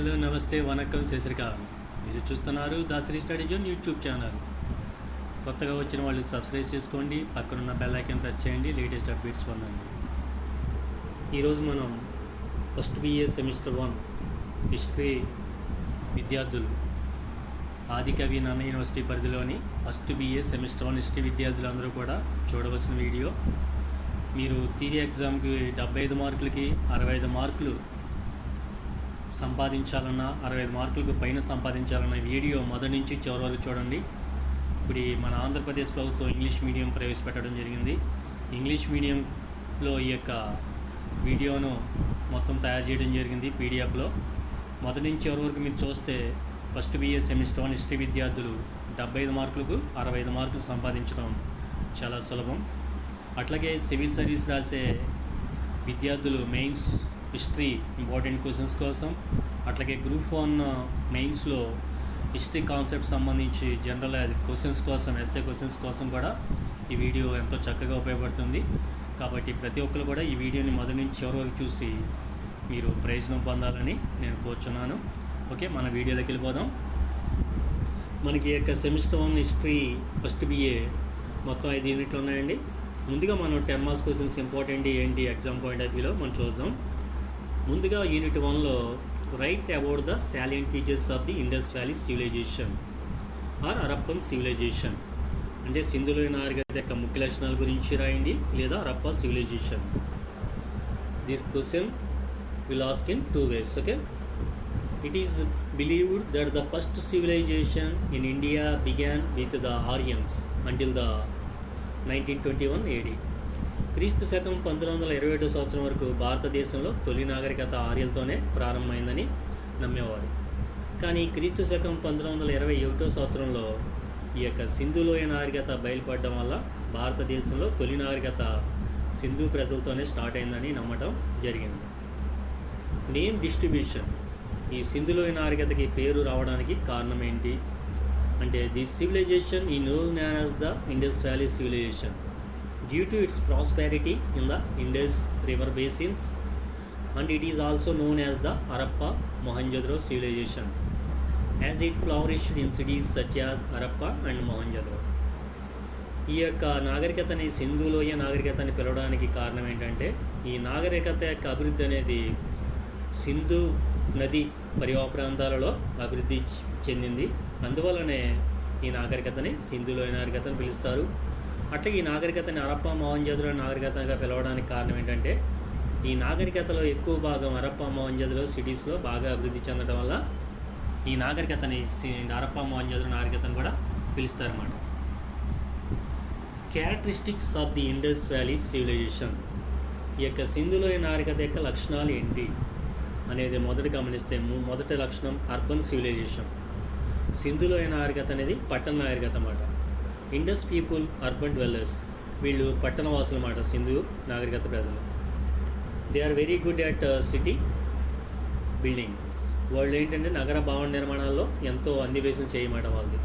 Hello నమస్తే వనక్కం శశికాల్. మీరు చూస్తున్నారు Dasari study zone YouTube channel. కొత్తగా వచ్చిన వాళ్ళు సబ్స్క్రైబ్ చేసుకోండి, పక్కనున్న బెల్ ఐకాన్ ప్రెస్ చేయండి, లేటెస్ట్ అప్డేట్స్ పొందండి. ఈరోజు మనం ఫస్ట్ బిఏ సెమిస్టర్ 1 హిస్టరీ విద్యార్థులు ఆదికవి నన్న యూనివర్సిటీ పరిధిలోని ఫస్ట్ బిఏ సెమిస్టర్ 1 హిస్టరీ విద్యార్థులు అందరూ కూడా చూడవలసిన వీడియో. మీరు థియరీ ఎగ్జామ్కి 75 మార్కులకి 65 మార్కులు సంపాదించాలన్నా, 65 మార్కులకు పైన సంపాదించాలన్న వీడియో మొదటి నుంచి చివరి వరకు చూడండి. ఇప్పుడు మన ఆంధ్రప్రదేశ్ ప్రభుత్వం ఇంగ్లీష్ మీడియం ప్రవేశపెట్టడం జరిగింది. ఇంగ్లీష్ మీడియంలో ఈ యొక్క వీడియోను మొత్తం తయారు చేయడం జరిగింది పీడిఎఫ్లో. మొదటి నుంచి చివరి వరకు మీరు చూస్తే ఫస్ట్ బిఏ సెమిస్టర్ 1 హిస్టరీ విద్యార్థులు 75 మార్కులకు 65 మార్కులు సంపాదించడం చాలా సులభం. అట్లాగే సివిల్ సర్వీస్ రాసే విద్యార్థులు మెయిన్స్ హిస్టరీ ఇంపార్టెంట్ క్వశ్చన్స్ కోసం, అట్లాగే గ్రూప్ 1 మెయిన్స్లో హిస్టరీ కాన్సెప్ట్ సంబంధించి జనరల్ క్వశ్చన్స్ కోసం, ఎస్ఏ క్వశ్చన్స్ కోసం కూడా ఈ వీడియో ఎంతో చక్కగా ఉపయోగపడుతుంది. కాబట్టి ప్రతి ఒక్కరు కూడా ఈ వీడియోని మొదటి నుంచి చివరి వరకు చూసి మీరు ప్రయోజనం పొందాలని నేను కోరుచున్నాను. ఓకే, మన వీడియోలోకి వెళ్ళిపోదాం. మనకి యొక్క సెమిస్టర్ 1 హిస్టరీ ఫస్ట్ బిఏ మొత్తం 5 యూనిట్లు ఉన్నాయండి. ముందుగా మనం 10 మార్క్స్ క్వశ్చన్స్ ఇంపార్టెంట్ ఏంటి ఎగ్జామ్ పాయింట్ ఆఫ్ వ్యూలో మనం చూద్దాం. ముందుగా యూనిట్ 1లో write about the salient features of the Indus valley civilization or Harappan civilization. అంటే సింధులోయ నాగరికత యొక్క ముఖ్య లక్షణాల గురించి రాయండి, లేదా Harappa civilization. This question will ask in 2 ways. Okay, it is believed that the first civilization in India began with the Aryans until the 1921 AD. క్రీస్తు శకం 1921 సంవత్సరం వరకు భారతదేశంలో తొలి నాగరికత ఆర్యులతోనే ప్రారంభమైందని నమ్మేవారు. కానీ క్రీస్తు శకం 1921 సంవత్సరంలో ఈ యొక్క సింధులోయ నాగరికత బయలుపడడం వల్ల భారతదేశంలో తొలి నాగరికత సింధు ప్రజలతోనే స్టార్ట్ అయిందని నమ్మటం జరిగింది. నేమ్ డిస్ట్రిబ్యూషన్, ఈ సింధులోయ నాగరికతకి పేరు రావడానికి కారణం ఏంటి అంటే, this civilisation is known as the Indus valley civilisation due to its prosperity in the Indus river basins, and it is also known as the Harappa Mohenjo-daro civilization as it flourished in cities such as Harappa and Mohenjo-daro. ఈ యొక్క నాగరికతని సింధులోయ నాగరికతని పిలవడానికి కారణం ఏంటంటే, ఈ నాగరికత యొక్క అభివృద్ధి అనేది సింధు నది పరివాహ ప్రాంతాలలో అభివృద్ధి చెందింది. అందువల్లనే ఈ నాగరికతని సింధులోయ నాగరికతని పిలుస్తారు. అట్లా ఈ నాగరికతని హరప్పా మొహంజోదరో నాగరికతగా పిలవడానికి కారణం ఏంటంటే, ఈ నాగరికతలో ఎక్కువ భాగం హరప్పా మొహంజోదరో సిటీస్లో బాగా అభివృద్ధి చెందడం వల్ల ఈ నాగరికతని హరప్పా మొహంజోదరో నాగరికతను కూడా పిలుస్తారన్నమాట. Characteristics of the Indus valley civilization, ఈ యొక్క సింధులోయ నాగరికత యొక్క లక్షణాలు ఏంటి అనేది మొదటి గమనిస్తే, మొదటి లక్షణం అర్బన్ సివిలైజేషన్. సింధులోయ నాగరికత అనేది పట్టణ నాగరికత అన్నమాట. ఇండస్ పీపుల్ అర్బన్ డ్వెల్లర్స్, వీళ్ళు పట్టణ వాసులు అన్నమాట సింధు నాగరికత ప్రజలు. They are very good at city building, వాళ్ళు ఏంటంటే నగర భవన నిర్మాణాల్లో ఎంతో అన్వేషణ చేయమాట వాళ్ళది.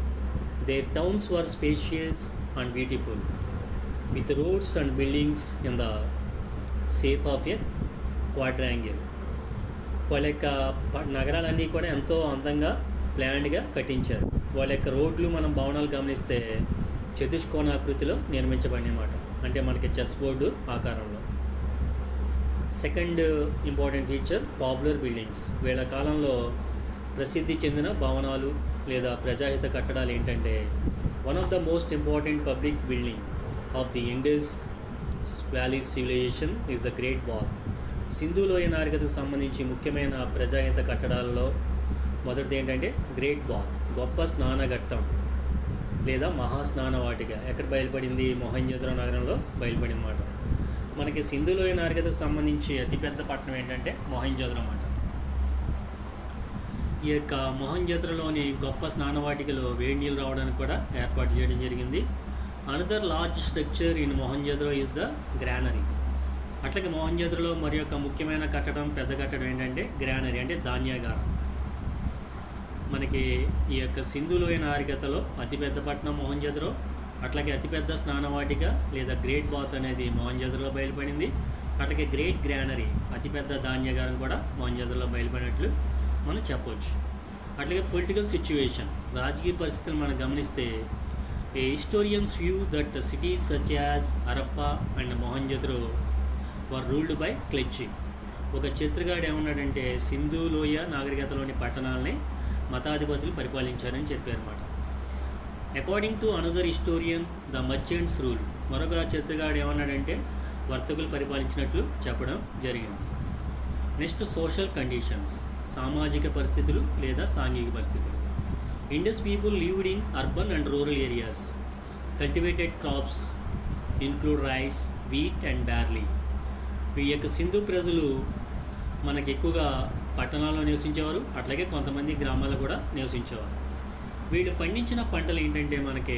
Their towns were spacious and beautiful with roads and buildings in the shape of a quadrangle. వాళ్ళ యొక్క నగరాలన్నీ కూడా ఎంతో అందంగా ప్లాన్డ్గా కట్టించారు. వాళ్ళ యొక్క రోడ్లు మనం భవనాలు గమనిస్తే చతుష్కోణాకృతిలో నిర్మించబడినమాట, అంటే మనకి చెస్ బోర్డు ఆకారంలో. Second important feature popular buildings. వీళ్ళ కాలంలో ప్రసిద్ధి చెందిన భవనాలు లేదా ప్రజాహిత కట్టడాలు ఏంటంటే, one of the most important public building of the Indus valley civilization is the great bath. సింధులోయ నాగరికతకు సంబంధించి ముఖ్యమైన ప్రజాహిత కట్టడాలలో మొదటిది ఏంటంటే గ్రేట్ బాత్, గొప్ప స్నానఘట్టం లేదా మహాస్నాన వాటిక. ఎక్కడ బయలుపడింది? మొహంజోదరో నగరంలో బయలుపడింది అన్నమాట. మనకి సింధులోయ నాగరికతకు సంబంధించి అతిపెద్ద పట్టణం ఏంటంటే మొహంజోదరో అన్నమాట. ఈ యొక్క మొహంజోదరోలోని గొప్ప స్నానవాటికలో వేడి నీళ్ళు రావడానికి కూడా ఏర్పాటు చేయడం జరిగింది. Another large structure in Mohenjodaro is the granary. అట్లాగే మొహంజోదరోలో మరి యొక్క ముఖ్యమైన కట్టడం, పెద్ద కట్టడం ఏంటంటే గ్రానరీ, అంటే ధాన్యాగారం. మనకి ఈ యొక్క సింధులోయ నాగరికతలో అతిపెద్ద పట్టణం మొహంజోదరో, అట్లాగే అతిపెద్ద స్నానవాటిక లేదా గ్రేట్ బాత్ అనేది మొహంజోదరోలో బయలుపడింది. అట్లాగే గ్రేట్ గ్రానరీ, అతిపెద్ద ధాన్యాగారం కూడా మొహంజోదరోలో బయలుపడినట్లు మనం చెప్పవచ్చు. అట్లాగే పొలిటికల్ సిచ్యువేషన్, రాజకీయ పరిస్థితులు మనం గమనిస్తే a historians view that cities such as Harappa and Mohenjodaro were ruled by క్లెచ్చి. ఒక చిత్రగాడు ఏమన్నాడంటే సింధు లోయ నాగరికతలోని పట్టణాలని మతాధిపతులు పరిపాలించారని చెప్పారన్నమాట. According to another historian the merchants rule. మరొక చిత్రగాడు ఏమన్నాడంటే వర్తకులు పరిపాలించినట్లు చెప్పడం జరిగింది. నెక్స్ట్ సోషల్ కండిషన్స్, సామాజిక పరిస్థితులు లేదా సాంఘిక పరిస్థితులు. Indus people lived in urban and rural areas. Cultivated crops include rice, wheat and barley. ఈ యొక్క సింధు ప్రజలు మనకి ఎక్కువగా పట్టణాల్లో నివసించేవారు, అట్లాగే కొంతమంది గ్రామాల్లో కూడా నివసించేవారు. వీళ్ళు పండించిన పంటలు ఏంటంటే మనకి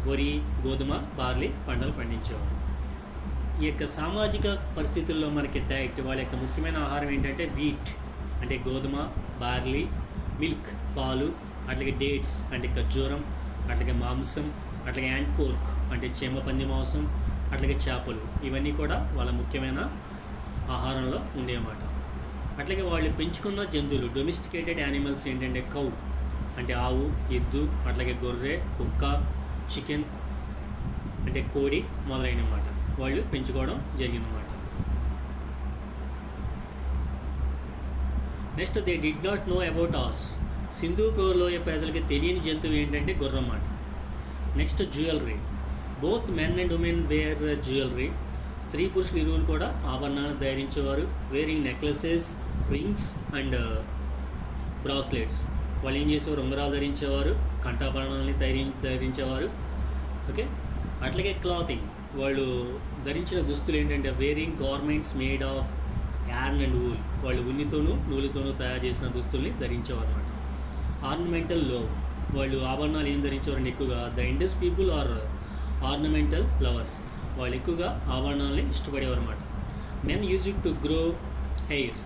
వరి, గోధుమ, బార్లీ పంటలు పండించేవారు. ఈ యొక్క సామాజిక పరిస్థితుల్లో మనకి డైట్, వాళ్ళ యొక్క ముఖ్యమైన ఆహారం ఏంటంటే వీట్ అంటే గోధుమ, బార్లీ, మిల్క్ పాలు, అట్లాగే డేట్స్ అంటే ఖర్జూరం, అట్లాగే మాంసం, అట్లాగే యాండ్ పోర్క్ అంటే చీమ పంది మాంసం, అట్లాగే చేపలు. ఇవన్నీ కూడా వాళ్ళ ముఖ్యమైన ఆహారంలో ఉండేమాట. అట్లాగే వాళ్ళు పెంచుకున్న జంతువులు, డొమెస్టికేటెడ్ యానిమల్స్ ఏంటంటే కౌ అంటే ఆవు, ఎద్దు, అట్లాగే గొర్రె, కుక్క, చికెన్ అంటే కోడి మొదలైనమాట వాళ్ళు పెంచుకోవడం జరిగిందన్నమాట. Next they did not know about horse. సింధు లోయ ప్రజలకి తెలియని జంతువు ఏంటంటే గుర్రం అన్నమాట. Next jewellery, both men and women wear jewellery. స్త్రీ పురుషులు ఇరువురు కూడా ఆభరణాలను ధరించేవారు. Wearing necklaces, rings and bracelets. వాళ్ళు ఏం చేసేవారు, ఉంగరాలు ధరించేవారు, కంఠాభరణాలని ధరించేవారు. ఓకే, అట్లాగే క్లాతింగ్, వాళ్ళు ధరించిన దుస్తులు ఏంటంటే wearing garments made of yarn and wool. వాళ్ళు ఉన్నితోనూ నూలుతోనూ తయారు చేసిన దుస్తుల్ని ధరించేవారు అనమాట. ఆర్నమెంటల్ లో, వాళ్ళు ఆభరణాలు ఏం ధరించేవారండి ఎక్కువగా. The Indus people are ornamental lovers. వాళ్ళు ఎక్కువగా ఆభరణాలని ఇష్టపడేవారు అనమాట. Men use it to grow hair.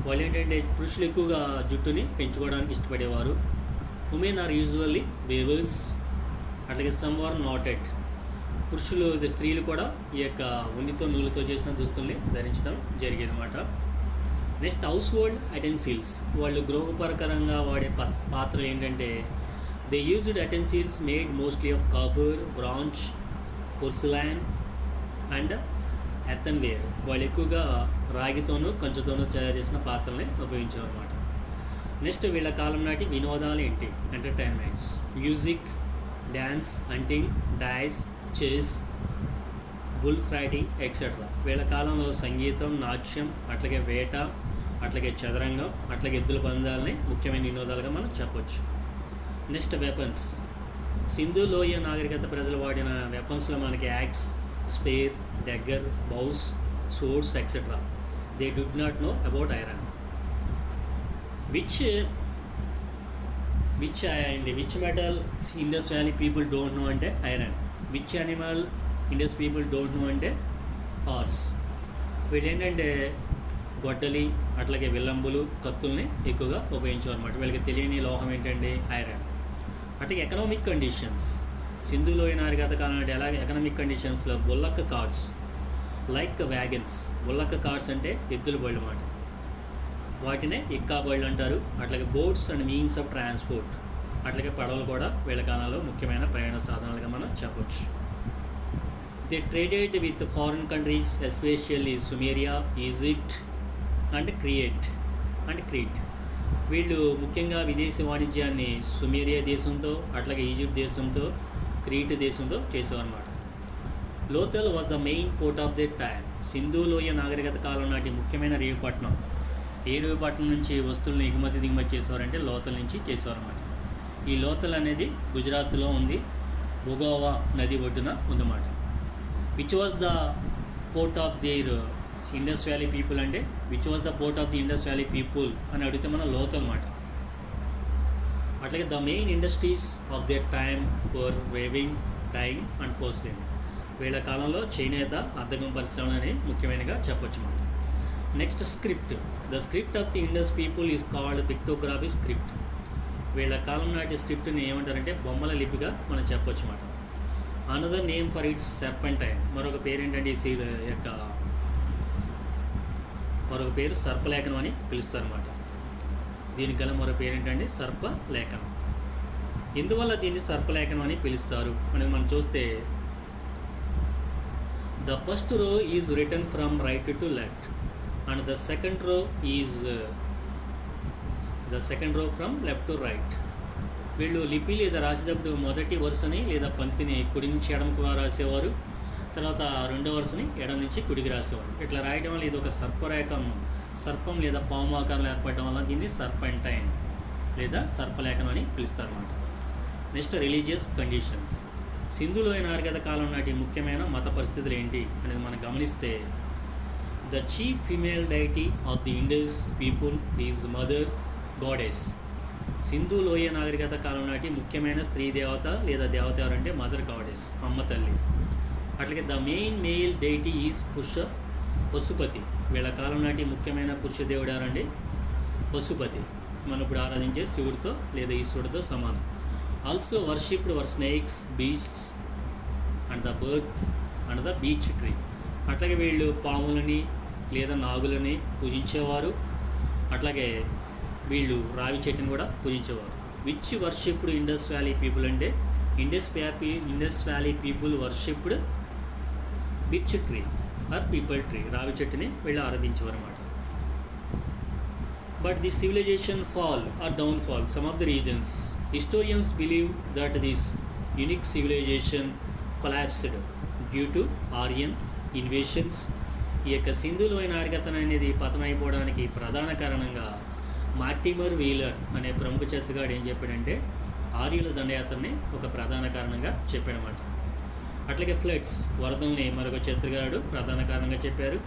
వాళ్ళు ఏంటంటే పురుషులు ఎక్కువగా జుట్టుని పెంచుకోవడానికి ఇష్టపడేవారు. Women are usually weavers. అట్లాగే సమ్ ఆర్ నాటెడ్. పురుషులు, స్త్రీలు కూడా ఈ యొక్క ఉన్నితో నూలుతో చేసిన దుస్తుల్ని ధరించడం జరిగేది అనమాట. Next household utensils. వాళ్ళు గృహోపకరంగా వాడే పాత్రలు ఏంటంటే they used utensils made mostly of copper, bronze, porcelain and earthenware. వాళ్ళు ఎక్కువగా రాగితోనూ కంచుతోనూ తయారు చేసిన పాత్రల్ని ఉపయోగించేవారు అనమాట. నెక్స్ట్ వీళ్ళ కాలం నాటి వినోదాలు ఏంటి, entertainments, music, dance, hunting, dice, chess, bull fighting etcetera. వీళ్ళ కాలంలో సంగీతం, నాట్యం, అట్లాగే వేట, అట్లాగే చదరంగం, అట్లాగే ఎద్దుల పందాలని ముఖ్యమైన వినోదాలుగా మనం చెప్పొచ్చు. Next weapons. సింధు లోయ నాగరికత ప్రజలు వాడిన వెపన్స్లో మనకి axe, spear, dagger, bows, swords etcetera. They did not know about iron. Which metal Indus valley people don't know అంటే iron. Which animal Indus people don't know అంటే హార్స్. వీళ్ళు ఏంటంటే గొడ్డలి, అట్లాగే విల్లంబులు, కత్తుల్ని ఎక్కువగా ఉపయోగించారు అనమాట. వీళ్ళకి తెలియని లోహం ఏంటంటే ఐరన్. అట్లాగే ఎకనామిక్ కండిషన్స్. సింధు లోయ నాగరికత కాలం అంటే ఎలాగే ఎకనామిక్ కండిషన్స్లో bullock cards like wagons. Bullock cards అంటే ఎద్దుల బళ్ళు అన్నమాట. వాటినే ఇక్కా బళ్ళు అంటారు. అట్లాగే boats and means of transport. అట్లాగే పడవలు కూడా వీళ్ళ కాలంలో ముఖ్యమైన ప్రయాణ సాధనాలుగా మనం చెప్పొచ్చు. They traded with foreign countries especially Sumeria, Egypt and Crete. వీళ్ళు ముఖ్యంగా విదేశీ వాణిజ్యాన్ని సుమేరియా దేశంతో, అట్లాగే ఈజిప్ట్ దేశంతో, క్రీట్ దేశంతో చేసేవారన్నమాట. Lothal was the main port of the time. సింధు లోయ నాగరికత కాలం నాటి ముఖ్యమైన రేవుపట్నం. ఏ రేవుపట్నం నుంచి వస్తువులను ఎగుమతి దిగుమతి చేసేవారంటే లోథల్ నుంచి చేసేవారన్నమాట. ఈ లోథల్ అనేది గుజరాత్లో ఉంది, బొగోవా నది ఒడ్డున ఉందన్నమాట. Which was the port of their Indus valley people అంటే which was the port of the Indus valley people అని అడిగితే మనం లోథల్ అన్నమాట. అట్లాగే the main industries of their time for weaving, dyeing and పోస్లింగ్. వీళ్ళ కాలంలో చేనేత, అద్దకం పరిశ్రమలు అనేవి ముఖ్యమైనగా చెప్పొచ్చు అన్నమాట. Next script. The script of the Indus people is called pictography script. వీళ్ళ కాలం నాటి స్క్రిప్ట్ని ఏమంటారంటే బొమ్మల లిపిగా మనం చెప్పొచ్చు అన్నమాట. Another name for it's serpentine. మరొక పేరు ఏంటంటే మరొక పేరు సర్పలేఖనం అని పిలుస్తారు అన్నమాట. దీనికి గల మరో పేరు ఏంటంటే సర్పలేఖనం. ఇందువల్ల దీన్ని సర్పలేఖనం అని పిలుస్తారు అనేది మనం చూస్తే, the first row is return from right to left and the second row from left to right. వీళ్ళు లిపి లేదా రాసేటప్పుడు మొదటి వరుసని లేదా పంక్తిని కుడి నుంచి ఎడమకు రాసేవారు, తర్వాత రెండో వరుసని ఎడమ నుంచి కుడికి రాసేవారు. ఇట్లా రాయడం వల్ల ఇది ఒక సర్పం లేదా పాము ఆకారంలో ఏర్పడడం వల్ల దీన్ని సర్పెంటైన్ లేదా సర్పలేఖనం అని పిలుస్తారు అన్నమాట. Next religious conditions. సింధు లోయ నాగరికత కాలం నాటి ముఖ్యమైన మత పరిస్థితులు ఏంటి అనేది మనం గమనిస్తే, the chief female deity of the Indus people is mother goddess. Sindhu లోయ నాగరికత కాలం నాటి ముఖ్యమైన స్త్రీ దేవత లేదా దేవత ఎవరంటే మదర్ గాడెస్, అమ్మ తల్లి. అట్లాగే the main male deity is Pashupati. వీళ్ళ కాలం నాటి ముఖ్యమైన పురుష దేవుడు ఎవరండి? పశుపతి. మనం ఇప్పుడు ఆరాధించే శివుడితో లేదా ఈశ్వరుడితో సమానం. Also worshipped were snakes, beasts and the birth and the beach tree. అట్లాగే వీళ్ళు పాములని లేదా నాగులని పూజించేవారు. అట్లాగే వీళ్ళు రావి చెట్టుని కూడా పూజించేవారు. Which worshipped Indus valley people అంటే Indus valley people worshipped beech tree or peepal tree. రావి చెట్టుని వీళ్ళు ఆరాధించేవారు అన్నమాట. But the civilization fall or downfall, some of the regions. Historians believe that this unique civilization collapsed due to Aryan invasions. ఈ యొక్క సింధు లోయ నాగరికత అనేది పతనం అయిపోవడానికి ప్రధాన కారణంగా మార్టిమర్ వీలర్ అనే ప్రముఖ చరిత్రకారుడు ఏం చెప్పాడంటే ఆర్యుల దండయాత్రని ఒక ప్రధాన కారణంగా చెప్పాడనమాట. అట్లాగే ఫ్లడ్స్, వరదల్ని మరొక చరిత్రకారుడు ప్రధాన కారణంగా చెప్పారు.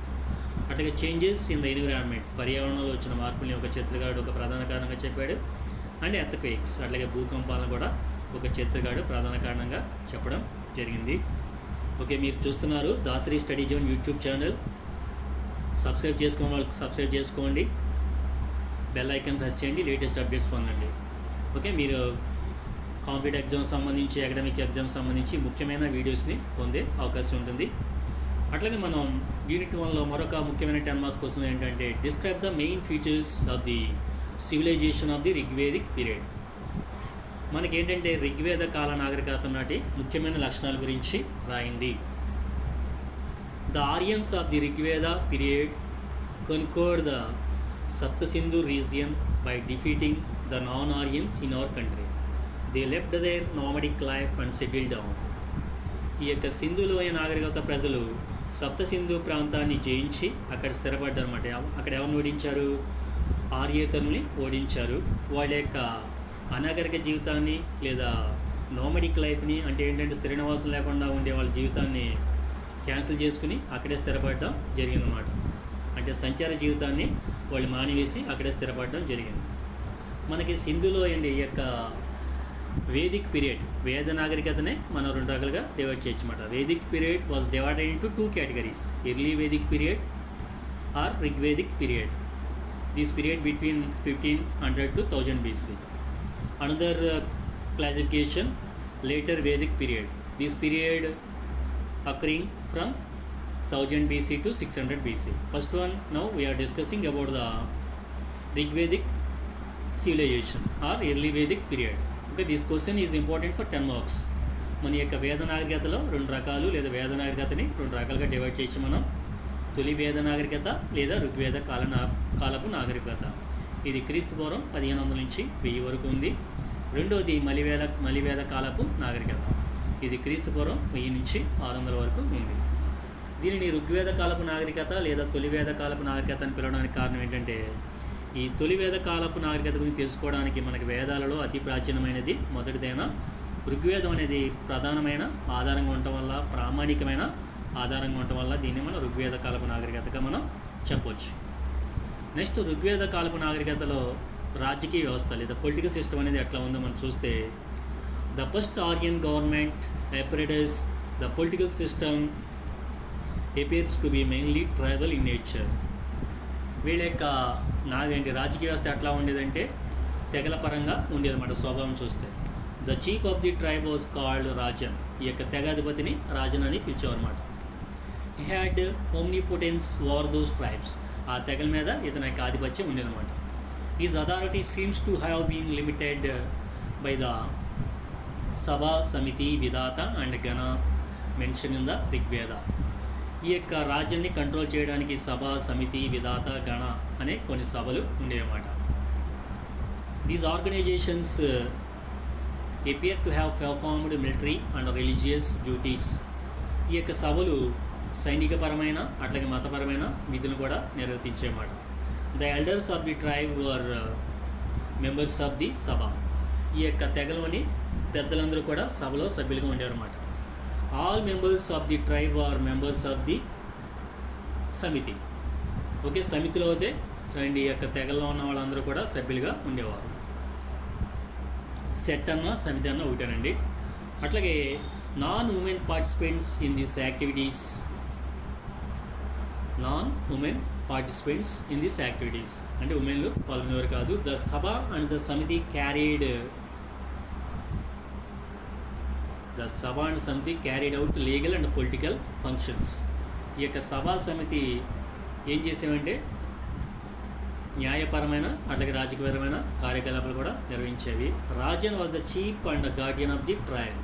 అట్లాగే చేంజెస్ ఇన్ ద ఎన్విరాన్మెంట్, పర్యావరణంలో వచ్చిన మార్పుల్ని ఒక చరిత్రకారుడు ఒక ప్రధాన కారణంగా చెప్పాడు. అండ్ ఎర్త్క్వేక్స్, అట్లాగే భూకంపాలను కూడా ఒక చరిత్రకారుడు ప్రధాన కారణంగా చెప్పడం జరిగింది. ఓకే, మీరు చూస్తున్నారు Dasari study zone YouTube channel. Subscribe చేసుకోని వాళ్ళకి సబ్స్క్రైబ్ చేసుకోండి, బెల్ ఐకాన్ ప్రెస్ చేయండి, లేటెస్ట్ అప్డేట్స్ పొందండి. ఓకే, మీరు కాంపిటేటివ్ ఎగ్జామ్స్ సంబంధించి, అకాడమిక్ ఎగ్జామ్స్ సంబంధించి ముఖ్యమైన వీడియోస్ని పొందే అవకాశం ఉంటుంది. అట్లాగే మనం యూనిట్ 1లో మరొక ముఖ్యమైన 10 మార్క్స్ క్వశ్చన్ ఏంటంటే, describe the main features of the civilisation of the Rigvedic period. మనకి ఏంటంటే ఋగ్వేద కాల నాగరికత నాటి ముఖ్యమైన లక్షణాల గురించి రాయండి. The Aryans of the Rigveda period conquered the Saptasindhu region by defeating the non Aryans in our country. They left their nomadic life and settle down. ఈ యొక్క సింధు లోయ నాగరికత ప్రజలు సప్తసింధు ప్రాంతాన్ని జయించి అక్కడ స్థిరపడ్డారు అనమాట. అక్కడ ఎవరిని ఓడించారు? ఆర్యేతరుల్ని ఓడించారు. వాళ్ళ యొక్క అనాగరిక జీవితాన్ని లేదా నోమడిక్ లైఫ్ని, అంటే ఏంటంటే స్థిర నివాసం లేకుండా ఉండే వాళ్ళ జీవితాన్ని క్యాన్సిల్ చేసుకుని అక్కడే స్థిరపడడం జరిగిందన్నమాట. అంటే సంచార జీవితాన్ని వాళ్ళు మానివేసి అక్కడే స్థిరపడడం జరిగింది. మనకి సింధులో అండి ఈ యొక్క వేదిక్ పీరియడ్, వేద నాగరికతనే మనం 2 రకాలుగా డివైడ్ చేయొచ్చు అన్నమాట. Vedic period was divided into 2 categories, early Vedic period are Rigvedic period. This period between 1500 to 1000 BC. Another classification, later Vedic period. This period occurring from 1000 BC to 600 BC. First one, now we are discussing about the Rigvedic civilization or early Vedic period. Okay, this question is important for 10 marks. మన యొక్క వేద నాగరికతలో 2 రకాలు లేదా వేద నాగరికతని 2 రకాలుగా divide చేయొచ్చు మనం. తొలి వేద నాగరికత లేదా ఋగ్వేద కాలపు నాగరికత. ఇది క్రీస్తు పూర్వం 1500 నుంచి 1000 వరకు ఉంది. రెండోది మలివేద కాలపు నాగరికత. ఇది క్రీస్తు పూర్వం 1000 నుంచి 600 వరకు ఉంది. దీనిని ఋగ్వేద కాలపు నాగరికత లేదా తొలివేద కాలపు నాగరికత అని పిలవడానికి కారణం ఏంటంటే, ఈ తొలివేద కాలపు నాగరికత గురించి తెలుసుకోవడానికి మనకి వేదాలలో అతి ప్రాచీనమైనది మొదటిదైన ఋగ్వేదం అనేది ప్రధానమైన ఆధారంగా ఉండటం వల్ల, ప్రామాణికమైన ఆధారంగా ఉండటం వల్ల దీన్ని మనం ఋగ్వేద కాలపు నాగరికతగా మనం చెప్పవచ్చు. నెక్స్ట్, ఋగ్వేద కాలపు నాగరికతలో రాజకీయ వ్యవస్థ లేదా పొలిటికల్ సిస్టమ్ అనేది ఎట్లా ఉందో మనం చూస్తే, the first Aryan government apparatus, the political system appears to be mainly tribal in nature. వీళ్ళ యొక్క రాజకీయ వ్యవస్థ ఎట్లా ఉండేదంటే తెగల పరంగా ఉండేదన్నమాట స్వభావం చూస్తే. The chief of the tribe was called Rajan. ఈ యొక్క తెగాధిపతిని రాజన్ అని పిలిచేవారన్నమాట. He had omnipotence over those tribes. ఆ తెగల మీద ఇతని యొక్క ఆధిపత్యం ఉండేదన్నమాట. His authority seems to have been limited by the Sabha, Samiti, Vidata and Gana mentioned in the Rigveda. ఈ యొక్క రాజ్యాన్ని కంట్రోల్ చేయడానికి సభ, సమితి, విధాత, గణ అనే కొన్ని సభలు ఉండేవన్నమాట. These organisations appear to have performed military and religious duties. ఈ యొక్క సభలు సైనికపరమైన అట్లాగే మతపరమైన విధులు కూడా నిర్వర్తించేమాట. The elders of the tribe were members of the Sabha. ఈ యొక్క తెగలోని పెద్దలందరూ కూడా సభలో సభ్యులుగా ఉండేవారన్నమాట. All members of the tribe are members of the Samiti. Okay, సమితిలో అయితే ఈ యొక్క తెగల్లో ఉన్న వాళ్ళందరూ కూడా సభ్యులుగా ఉండేవారు. సెట్ అన్న సమితి అన్న ఒకటేనండి. అట్లాగే non women participants in this activities అంటే ఉమెన్లు పాల్గొనేవారు కాదు. ద సభ అండ్ ద సమితి carried out legal and political functions. ఈ యొక్క సభా సమితి ఏం చేసేవంటే న్యాయపరమైన అట్లాగే రాజకీయపరమైన కార్యకలాపాలు కూడా నిర్వహించేవి. Rajan was the chief and guardian of the tribe.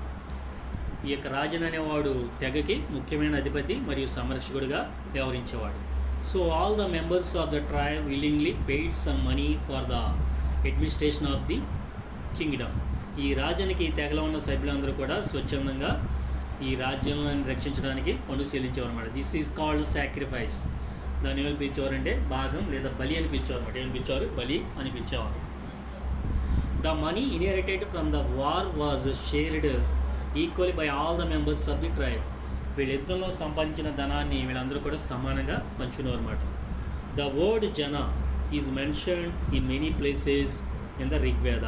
ఈ యొక్క రాజన్ అనేవాడు తెగకి ముఖ్యమైన అధిపతి మరియు సంరక్షకుడిగా వ్యవహరించేవాడు. So all the members of the tribe willingly paid some money for the administration of the kingdom. ఈ రాజానికి తెగలో ఉన్న సభ్యులందరూ కూడా స్వచ్ఛందంగా ఈ రాజ్యాలను రక్షించడానికి పన్ను చెల్లించేవారు అన్నమాట. This is called sacrifice. దాన్ని ఏమని పిలిచేవారంటే భాగం లేదా బలి అని పిలిచేవారు అనమాట. ఏమని పిలిచేవారు? బలి అని పిలిచేవారు. The money inherited from the war was shared equally by all the members of the tribe. వీళ్ళ యుద్ధంలో సంపాదించిన ధనాన్ని వీళ్ళందరూ కూడా సమానంగా పంచుకునేవారు అనమాట. ద వర్డ్ జన is mentioned in many places in the Rigveda.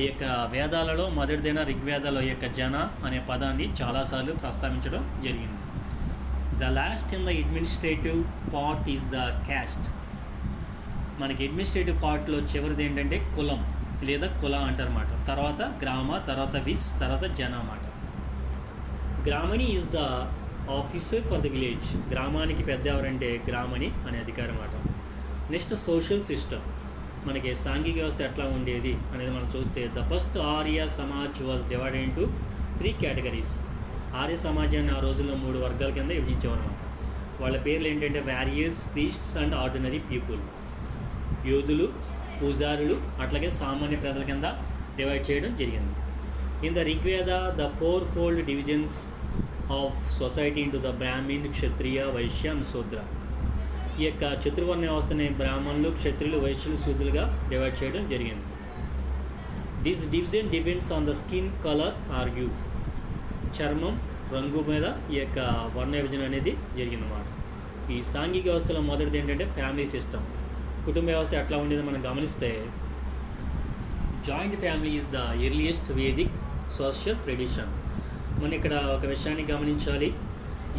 ఈ యొక్క వేదాలలో మొదటిదైన రిగ్వేదాలో ఈ యొక్క జన అనే పదాన్ని చాలాసార్లు ప్రస్తావించడం జరిగింది. The last in the administrative part is the cast. మనకి అడ్మినిస్ట్రేటివ్ పార్ట్లో చివరిది ఏంటంటే కులం లేదా కుల అంటారన్నమాట. తర్వాత గ్రామ, తర్వాత విస్, తర్వాత జన అన్నమాట. Gramani is the officer for the village. గ్రామానికి పెద్ద ఎవరంటే గ్రామణి అనే అధికారం అన్నమాట. Next social system. మనకి సాంఘిక వ్యవస్థ ఎట్లా ఉండేది అనేది మనం చూస్తే the first Arya Samaj was divided into 3 categories. ఆర్య సమాజాన్ని ఆ రోజుల్లో 3 వర్గాల కింద విభజించేవారు అనమాట. వాళ్ళ పేర్లు ఏంటంటే warriors, priests and ordinary people. యోధులు, పూజారులు అట్లాగే సామాన్య ప్రజల కింద డివైడ్ చేయడం జరిగింది. In the Rigveda the 4-fold divisions of society into the Brahmin, Kshatriya, Vaishya and Shudra. ఈ యొక్క చతుర్వర్ణ వ్యవస్థని బ్రాహ్మణులు, క్షత్రియులు, వైశ్యులు, శూద్రులుగా డివైడ్ చేయడం జరిగింది. This division depends on the skin colour or hue. చర్మం రంగు మీద ఈ యొక్క వర్ణ విభజన అనేది జరిగిందన్నమాట. ఈ సాంఘిక వ్యవస్థలో మొదటిది ఏంటంటే ఫ్యామిలీ సిస్టమ్. కుటుంబ వ్యవస్థ ఎట్లా ఉండేదో మనం గమనిస్తే joint family is the earliest Vedic social tradition. మనం ఇక్కడ ఒక విషయాన్ని గమనించాలి.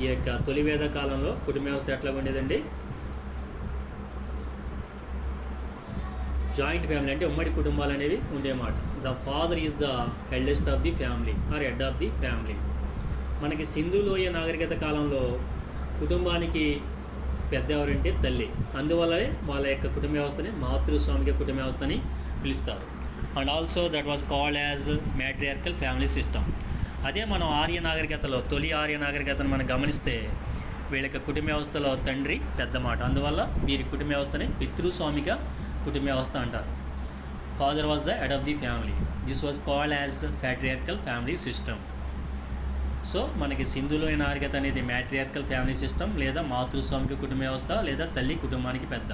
ఈ యొక్క తొలి వేద కాలంలో కుటుంబ వ్యవస్థ ఎట్లా ఉండేదండి? జాయింట్ ఫ్యామిలీ అంటే ఉమ్మడి కుటుంబాలు అనేవి ఉండేమాట. The father is the eldest of the family or head of the family. మనకి సింధు లోయ నాగరికత కాలంలో కుటుంబానికి పెద్ద ఎవరంటే తల్లి. అందువల్లనే వాళ్ళ యొక్క కుటుంబ వ్యవస్థని మాతృస్వామిక కుటుంబ వ్యవస్థని పిలుస్తారు. And also that was called as matriarchal family system. అదే మనం ఆర్య నాగరికతలో తొలి ఆర్య నాగరికతను మనం గమనిస్తే వీళ్ళ యొక్క కుటుంబ వ్యవస్థలో తండ్రి పెద్ద మాట. అందువల్ల వీరి కుటుంబ వ్యవస్థని పితృస్వామిక కుటుంబ వ్యవస్థ అంటారు. Father was the head of the family. This was called as patriarchal family system. So మనకి సింధులో నాగరికత అనేది మ్యాట్రియార్కల్ ఫ్యామిలీ సిస్టమ్ లేదా మాతృస్వామిక కుటుంబ వ్యవస్థ లేదా తల్లి కుటుంబానికి పెద్ద.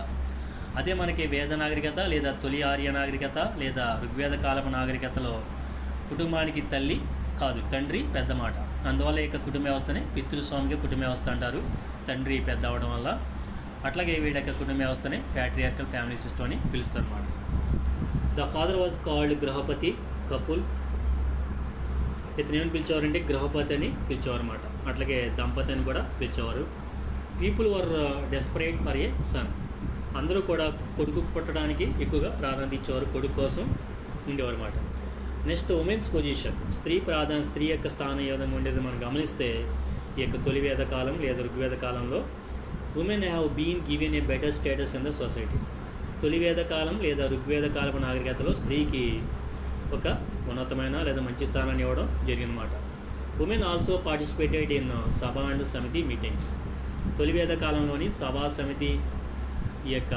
అదే మనకి వేద నాగరికత లేదా తొలి ఆర్య నాగరికత లేదా ఋగ్వేద కాలపు నాగరికతలో కుటుంబానికి తల్లి కాదు తండ్రి పెద్ద మాట. అందువల్ల ఇక కుటుంబ వ్యవస్థని పితృస్వామిక కుటుంబ వ్యవస్థ అంటారు, తండ్రి పెద్ద అవడం వల్ల. అట్లాగే వీళ్ళ యొక్క కుటుంబ వ్యవస్థని ప్యాట్రియార్కల్ ఫ్యామిలీ సిస్టమ్ అని పిలుస్తారు అన్నమాట. The father was called Grihapati కపుల్. ఇతను ఏమని పిలిచేవారంటే గృహపతి అని పిలిచేవారు అనమాట. అట్లాగే దంపతి అని కూడా పిలిచేవారు. People were desperate for a son. అందరూ కూడా కొడుకు పుట్టడానికి ఎక్కువగా ప్రాధాన్యత ఇచ్చేవారు, కొడుకు కోసం ఉండేవారు అన్నమాట. Next women's position. స్త్రీ యొక్క స్థానం ఏ విధంగా ఉండేది మనం గమనిస్తే ఈ యొక్క తొలి వేద కాలం లేదా ఋగ్వేద కాలంలో women have been given a better status in the society. తొలి వేద కాలం లేదా ఋగ్వేద కాలపు నాగరికతలో స్త్రీకి ఒక ఉన్నతమైన లేదా మంచి స్థానాన్ని ఇవ్వడం జరిగిందన్నమాట. Women also participated in sabha and samiti meetings. తొలివేద కాలంలోని సభా సమితి ఈ యొక్క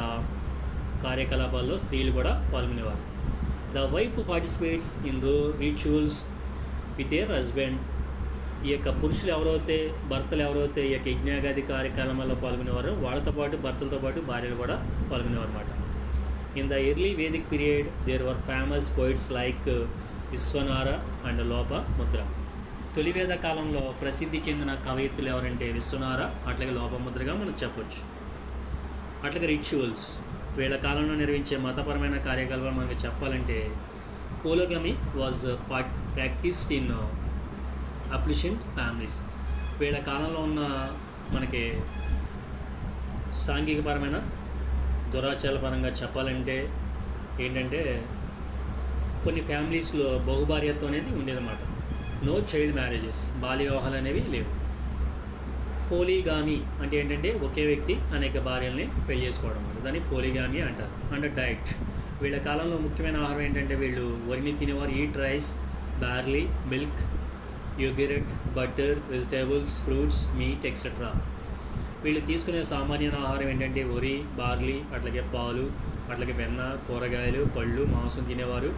కార్యకలాపాల్లో స్త్రీలు కూడా పాల్గొనేవారు. The wife participates in rituals with her husband. ఈ యొక్క పురుషులు భర్తలు ఎవరైతే ఈ యొక్క యజ్ఞాగాది కార్యక్రమాల్లో పాల్గొనేవారో వాళ్ళతో పాటు భర్తలతో పాటు భార్యలు కూడా పాల్గొనేవారు అన్నమాట. In the early Vedic period there were famous poets like Vishwavara and Lopamudra. తొలివేద కాలంలో ప్రసిద్ధి చెందిన కవయిత్రులు ఎవరంటే విశ్వనార అట్లాగే లోపముద్రగా మనం చెప్పొచ్చు. అట్లాగే రిచువల్స్, వీళ్ళ కాలంలో నిర్వహించే మతపరమైన కార్యకలాపాలు మనకి చెప్పాలంటే పోలోగమి వాజ్ ప్రాక్టీస్డ్ ఇన్ అప్లిషెంట్ ఫ్యామిలీస్. వీళ్ళ కాలంలో ఉన్న మనకి సాంఘికపరమైన దురాచారపరంగా చెప్పాలంటే ఏంటంటే కొన్ని ఫ్యామిలీస్లో బహుభార్యత్వం అనేది ఉండేదన్నమాట. నో చైల్డ్ మ్యారేజెస్, బాల్య వివాహాలు అనేవి లేవు. పోలీగామి అంటే ఏంటంటే ఒకే వ్యక్తి అనేక భార్యల్ని పెళ్లి చేసుకోవడం అన్నమాట. దాన్ని పోలీగామి అంటారు. అండ్ డైట్, వీళ్ళ కాలంలో ముఖ్యమైన ఆహారం ఏంటంటే వీళ్ళు వరిని తినేవారు. Eat rice, barley, milk, yogurt, butter, vegetables, fruits, meat etcetera. వీళ్ళు తీసుకునే సామాన్య ఆహారం ఏంటంటే వరి, బార్లీ, అట్లాగే పాలు, అట్లాగే వెన్న, కూరగాయలు, పళ్ళు, మాంసం తినేవారు.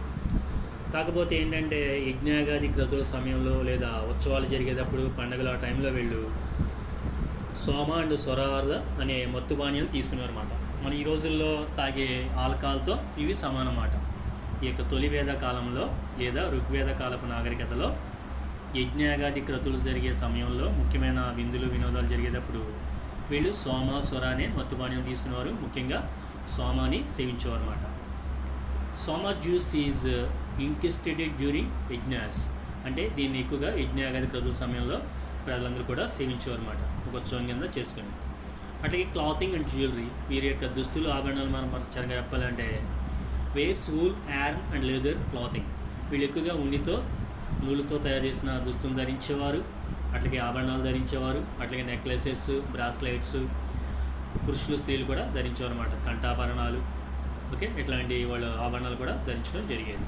కాకపోతే ఏంటంటే యజ్ఞాగాది క్రతుల సమయంలో లేదా ఉత్సవాలు జరిగేటప్పుడు పండుగల ఆ టైంలో వీళ్ళు సోమ అండ్ స్వరార్ధ అనే మత్తు పానీయాలు తీసుకునేవారు అన్నమాట. మన ఈ రోజుల్లో తాగే ఆల్కహాల్తో ఇవి సమానమాట. ఈ యొక్క తొలివేద కాలంలో లేదా ఋగ్వేద కాలపు నాగరికతలో యజ్ఞాగాది క్రతులు జరిగే సమయంలో ముఖ్యమైన విందులు వినోదాలు జరిగేటప్పుడు వీళ్ళు సోమ స్వర అనే మత్తు పానీయం తీసుకునేవారు. ముఖ్యంగా సోమాని సేవించేవారు అన్నమాట. సోమ జ్యూస్ ఈజ్ ఇంకెస్టెడెడ్ డ్యూరింగ్ యజ్ఞాస్, అంటే దీన్ని ఎక్కువగా యజ్ఞాగాది క్రతుల సమయంలో ప్రజలందరూ కూడా సేవించేవారు అన్నమాట, ఒక ఉత్సవం కింద చేసుకుని. అట్లాగే క్లాతింగ్ అండ్ జ్యువెలరీ, వీరి యొక్క దుస్తులు ఆభరణాలు మనం సరిగా చెప్పాలంటే wears wool, yarn and leather clothing. వీళ్ళు ఎక్కువగా ఉన్నితో నూలుతో తయారు చేసిన దుస్తులు ధరించేవారు. అట్లాగే ఆభరణాలు ధరించేవారు. అట్లాగే నెక్లెసెస్, బ్రాస్లెట్స్ పురుషులు స్త్రీలు కూడా ధరించేవారు అన్నమాట. కంఠాభరణాలు, ఓకే, ఇట్లాంటి వాళ్ళ ఆభరణాలు కూడా ధరించడం జరిగేది.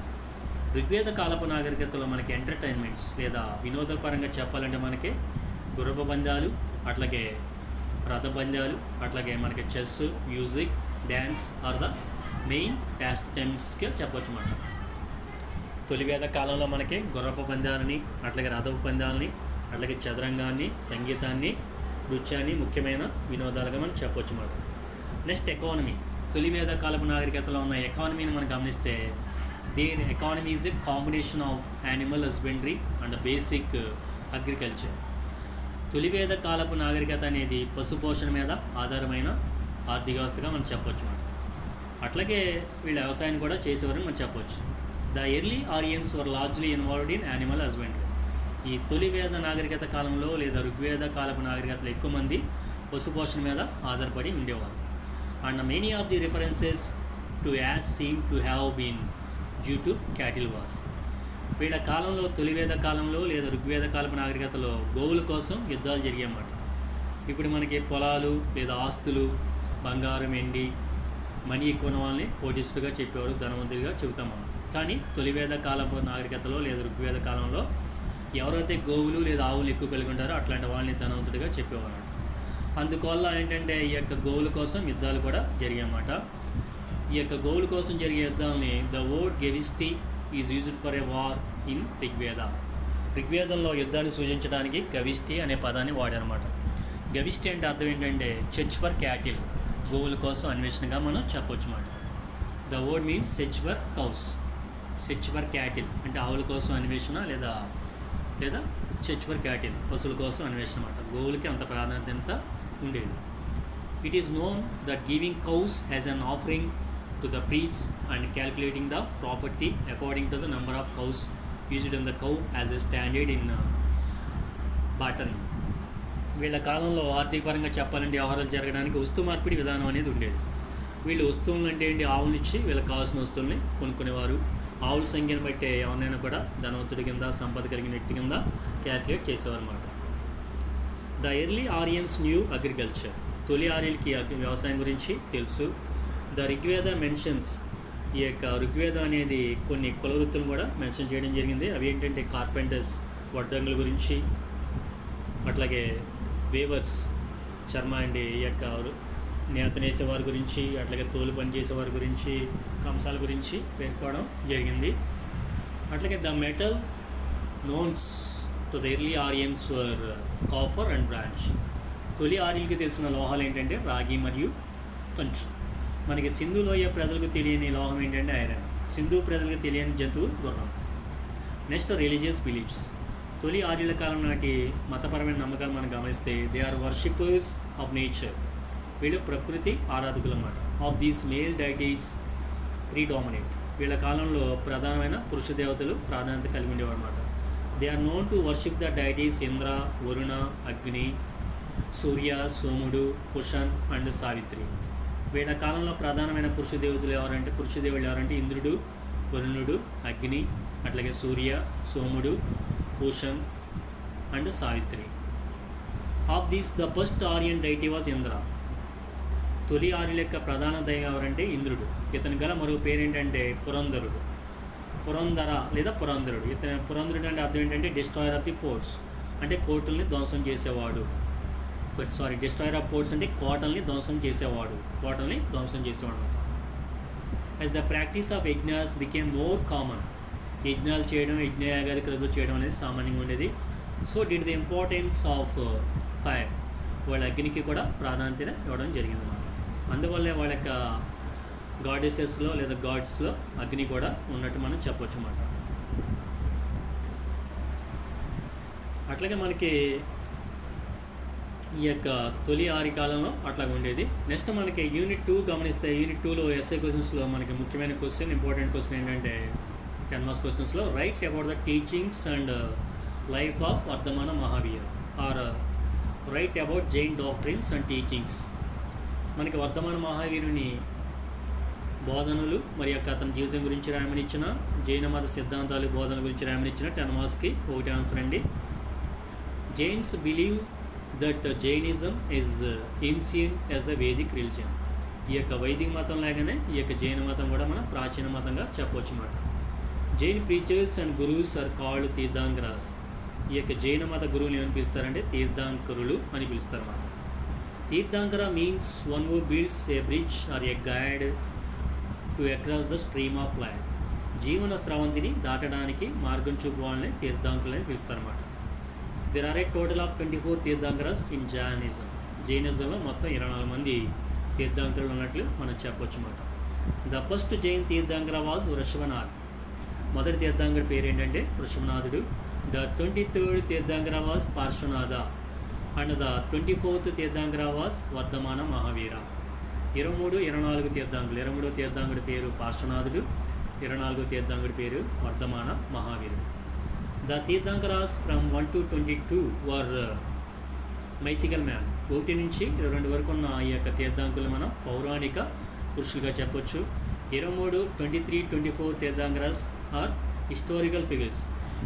ఋగ్వేద కాలపు నాగరికతలో మనకి ఎంటర్టైన్మెంట్స్ లేదా వినోదాల పరంగా చెప్పాలంటే మనకి గుర్రపు పందాలు, అట్లాగే రథ పందాలు, అట్లాగే మనకి chess, music, dance are the main ప్యాస్టైమ్స్గా చెప్పవచ్చు అన్నమాట. తొలివేద కాలంలో మనకి గుర్రపు పందాలని, అట్లాగే రథపు పందాలని, అట్లాగే చదరంగాన్ని, సంగీతాన్ని, నృత్యాన్ని ముఖ్యమైన వినోదాలుగా మనం చెప్పవచ్చు అన్నమాట. Next economy. తొలివేద కాలపు నాగరికతలో ఉన్న ఎకానమీని మనం గమనిస్తే their economy is a combination of animal husbandry and basic agriculture. తొలివేద కాలపు నాగరికత అనేది పశుపోషణ మీద ఆధారమైన ఆర్థిక వ్యవస్థగా మనం చెప్పవచ్చు అన్నమాట. అట్లాగే వీళ్ళ వ్యవసాయం కూడా చేసేవారని మనం చెప్పవచ్చు. The early Aryans were largely involved in animal husbandry. ఈ తొలివేద నాగరికత కాలంలో లేదా ఋగ్వేద కాలపు నాగరికతలో ఎక్కువ మంది పశుపోషణ మీద ఆధారపడి ఉండేవారు. And many of the references to as seem to have been due to cattle wars. వీళ్ళ కాలంలో తొలివేద కాలంలో లేదా ఋగ్వేద కాలపు నాగరికతలో గోవుల కోసం యుద్ధాలు జరిగాయన్నమాట. ఇప్పుడు మనకి పొలాలు లేదా ఆస్తులు, బంగారం, వెండి, మనీ ఎక్కువ ఉన్న వాళ్ళని కోటీశ్వరుగా చెప్పేవారు, ధనవంతులుగా చెబుతాం మనం. కానీ తొలివేద కాలపు నాగరికతలో లేదా ఋగ్వేద కాలంలో ఎవరైతే గోవులు లేదా ఆవులు ఎక్కువ కలిగి ఉంటారో అట్లాంటి వాళ్ళని ధనవంతుడిగా చెప్పేవారు. అందువల్ల ఏంటంటే ఈ యొక్క గోవుల కోసం యుద్ధాలు కూడా జరిగాయన్నమాట. ఈ యొక్క గోవుల కోసం జరిగే యుద్ధాలని the word gavishti is used for a war in Rigveda. ఋగ్వేదంలో యుద్ధాన్ని సూచించడానికి గవిష్టి అనే పదాన్ని వాడారన్నమాట. గవిష్టి అంటే అర్థం ఏంటంటే సెర్చ్ ఫర్ క్యాటిల్, గోవుల కోసం అన్వేషణగా మనం చెప్పొచ్చు అన్నమాట. The word means search for cows. Search for cattle అంటే ఆవుల కోసం అన్వేషణ లేదా సెర్చ్ ఫర్ క్యాటిల్ పశువుల కోసం అన్వేషణ అన్నమాట. గోవులకి అంత ప్రాధాన్యత ఉండేది. It is known that giving cows as an offering to the priest and calculating the property according to the number of cows used in the cow as a standard in barter. వీళ్ళ కాలంలో ఆర్థికపరంగా చెప్పాలంటే వ్యవహారాలు జరగడానికి వస్తు మార్పిడి విధానం అనేది ఉండేది. వీళ్ళు వస్తువులు అంటే ఏంటి, ఆవులు ఇచ్చి వీళ్ళకి కావాల్సిన వస్తువుల్ని కొనుక్కునేవారు. ఆవుల సంఖ్యను బట్టి ఎవరినైనా కూడా ధనవంతుడి కింద, సంపద కలిగిన వ్యక్తి కింద క్యాల్కులేట్ చేసేవారు అన్నమాట. The early ఆరియన్స్ new agriculture. తొలి ఆర్యులకి వ్యవసాయం గురించి తెలుసు. ద ఋగ్వేద మెన్షన్స్, ఈ యొక్క ఋగ్వేద అనేది కొన్ని కుల వృత్తులను కూడా మెన్షన్ చేయడం జరిగింది. అవి ఏంటంటే కార్పెంటర్స్, వడ్రంగుల గురించి, అట్లాగే వేవర్స్, చర్మ అండి ఈ యొక్క నేత నేసేవారి గురించి, అట్లాగే తోలు పని చేసేవారి గురించి, కంసాల గురించి పేర్కోవడం జరిగింది. అట్లాగే the metal knowns to the early Aryans were copper and bronze. తొలి ఆర్యులకి తెలిసిన లోహాలు ఏంటంటే రాగి మరియు కంచు. మనకి సింధు లోయ ప్రజలకు తెలియని లోహం ఏంటంటే ఐరన్. సింధు ప్రజలకు తెలియని జంతువు గుర్రం. Next religious beliefs. తొలి ఆర్యుల కాలం నాటి మతపరమైన నమ్మకాలు మనం గమనిస్తే they are worshippers of nature. వీళ్ళు ప్రకృతి ఆరాధకులు అన్నమాట. Of these male deities predominate. వీళ్ళ కాలంలో ప్రధానమైన పురుష దేవతలు ప్రాధాన్యత కలిగి ఉండేవారు అన్నమాట. They are known to worship the deities Indra, Varuna, Agni, Surya, సోముడు, పుషన్ అండ్ సావిత్రి. వీళ్ళ కాలంలో ప్రధానమైన పురుష దేవుళ్ళు ఎవరంటే ఇంద్రుడు, వరుణుడు, అగ్ని, అట్లాగే సూర్య, సోముడు, Pushan and Savitri. Of this the first Aryan deity was Indra. తొలి ఆర్యుల యొక్క ప్రధాన దైవం ఎవరంటే ఇంద్రుడు. ఇతని గల మరో పేరు ఏంటంటే పురంధరుడు, పురంధర లేదా పురంధరుడు. పురంధరుడు అంటే అర్థం ఏంటంటే డిస్ట్రాయర్ ఆఫ్ ది పోర్ట్స్, అంటే కోటల్ని ధ్వంసం చేసేవాడు. డిస్ట్రాయర్ ఆఫ్ పోర్ట్స్ అంటే కోటల్ని ధ్వంసం చేసేవాడు అనమాట. As the practice of యజ్ఞాస్ became more common. యజ్ఞాలు చేయడం, యజ్ఞయాగాది క్రతువులు చేయడం అనేది సామాన్యంగా ఉండేది. So did the importance of fire. వాళ్ళ అగ్నికి కూడా ప్రాధాన్యత ఇవ్వడం జరిగింది అన్నమాట. అందువల్లే వాళ్ళ యొక్క గాడెసెస్లో లేదా గాడ్స్లో అగ్ని కూడా ఉన్నట్టు మనం చెప్పవచ్చు అన్నమాట. అట్లాగే మనకి ఈ యొక్క తొలి ఆరి కాలంలో అట్లా ఉండేది. నెక్స్ట్ మనకి యూనిట్ 2 గమనిస్తే, యూనిట్ 2లో ఎస్ఏ క్వశ్చన్స్లో మనకి ముఖ్యమైన క్వశ్చన్, ఇంపార్టెంట్ క్వశ్చన్ ఏంటంటే 10 మార్క్స్ క్వశ్చన్స్లో write about the teachings and life of Vardhamana Mahavir or write about Jain doctrines and teachings. మనకి వర్ధమాన మహావీరుని బోధనలు మరి యొక్క అతని జీవితం గురించి రాయమని ఇచ్చిన, జైన మత సిద్ధాంతాలు బోధనల గురించి రాయమని ఇచ్చిన 10 మార్క్స్కి ఒకటి ఆన్సర్ అండి. Jains believe that Jainism is ancient as the Vedic religion. ఈ యొక్క వైదిక మతం లాగానే ఈ యొక్క జైన మతం కూడా మనం ప్రాచీన మతంగా చెప్పవచ్చు అన్నమాట. Jain preachers and gurus are called Tirthankaras. ఈ యొక్క జైన మత గురువులు ఏమని పిలుస్తారంటే తీర్థాంకరులు అని పిలుస్తారు అన్నమాట. Tirthankara means one who builds a bridge or a guide to across the stream of life. జీవన స్రవంతిని దాటడానికి మార్గం చూపు వాళ్ళని తీర్థాంకులని పిలుస్తారు అన్నమాట. There are a total of 24 Tirthankaras in Jainism. జైనిజంలో మొత్తం 24 మంది తీర్థాంకరులు ఉన్నట్లు మనం చెప్పవచ్చు అన్నమాట. The first Jain Tirthankara was Vrishabhanath. మొదటి తీర్థాంకర పేరు ఏంటంటే వృషభనాథుడు. The 23rd Tirthankara was Parshvanatha and the 24th Tirthankara was Vardhamana Mahavir. 23, 24 తీర్థాంకులు. 23వ తీర్థాంకుడి పేరు పార్శ్వనాథుడు, 24వ తీర్థాంకుడి పేరు వర్ధమాన మహావీరుడు. The Tirthankaras from 1 to 22 were mythical man. 1 నుంచి 22 వరకు ఉన్న ఈ యొక్క తీర్థాంకులు మనం పౌరాణిక పురుషులుగా చెప్పొచ్చు. 23, 23, 24 తీర్థాంకరాస్ ఆర్ హిస్టారికల్ ఫిగర్స్.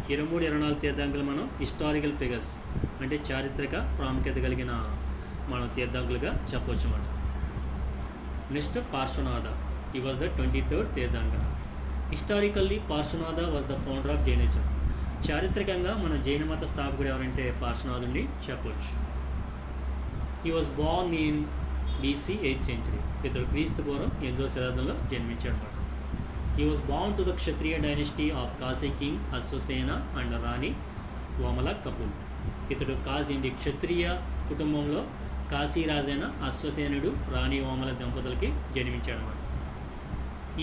23, 24 తీర్థాంకులు మనం హిస్టారికల్ ఫిగర్స్ అంటే చారిత్రక ప్రాముఖ్యత కలిగిన మనం తీర్థాంకులుగా చెప్పవచ్చు అన్నమాట. Next Parshvanatha. He was the 23rd Tirthankara. Historically Parshvanatha was the founder of Jainism. చారిత్రకంగా మన జైన మత స్థాపకుడు ఎవరంటే పార్శ్వనాథుడిని చెప్పవచ్చు. He was born in BC 8th century. ఇతడు క్రీస్తు పూర్వం 8వ శతాబ్దంలో జన్మించాడు అన్నమాట. He was born to the Kshatriya dynasty of Kashi king Ashvasena and rani Komala couple. ఇతడు క్షత్రియ కుటుంబంలో కాశీరాజైన అశ్వసేనుడు, రాణి ఓమల దంపతులకి జన్మించాడు అన్నమాట.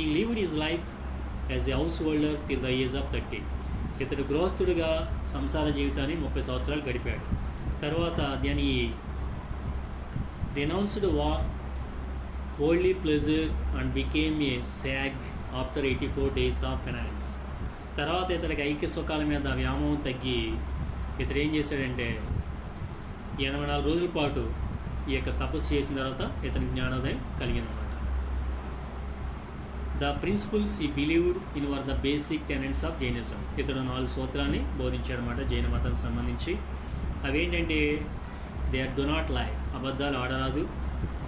ఈ lived his life as a house holder till the age of 30. ఇతడు గృహస్థుడిగా సంసార జీవితాన్ని 30 సంవత్సరాలు గడిపాడు. తర్వాత దాని renounced worldly pleasure and became a sag after 84 days of penance. తర్వాత ఇతడికి ఐక్య సుఖాల మీద వ్యామోహం తగ్గి ఇతడు ఏం చేశాడంటే 84 రోజుల పాటు ఈ యొక్క తపస్సు చేసిన తర్వాత ఇతని జ్ఞానోదయం కలిగిందన్నమాట. ద ప్రిన్సిపల్స్ ఈ believed in were the basic tenants of Jainism. ఇతడు 4 సూత్రాన్ని బోధించాడు అన్నమాట జైన మతానికి సంబంధించి. అవేంటంటే దే డు నాట్ లై, అబద్ధాలు ఆడరాదు.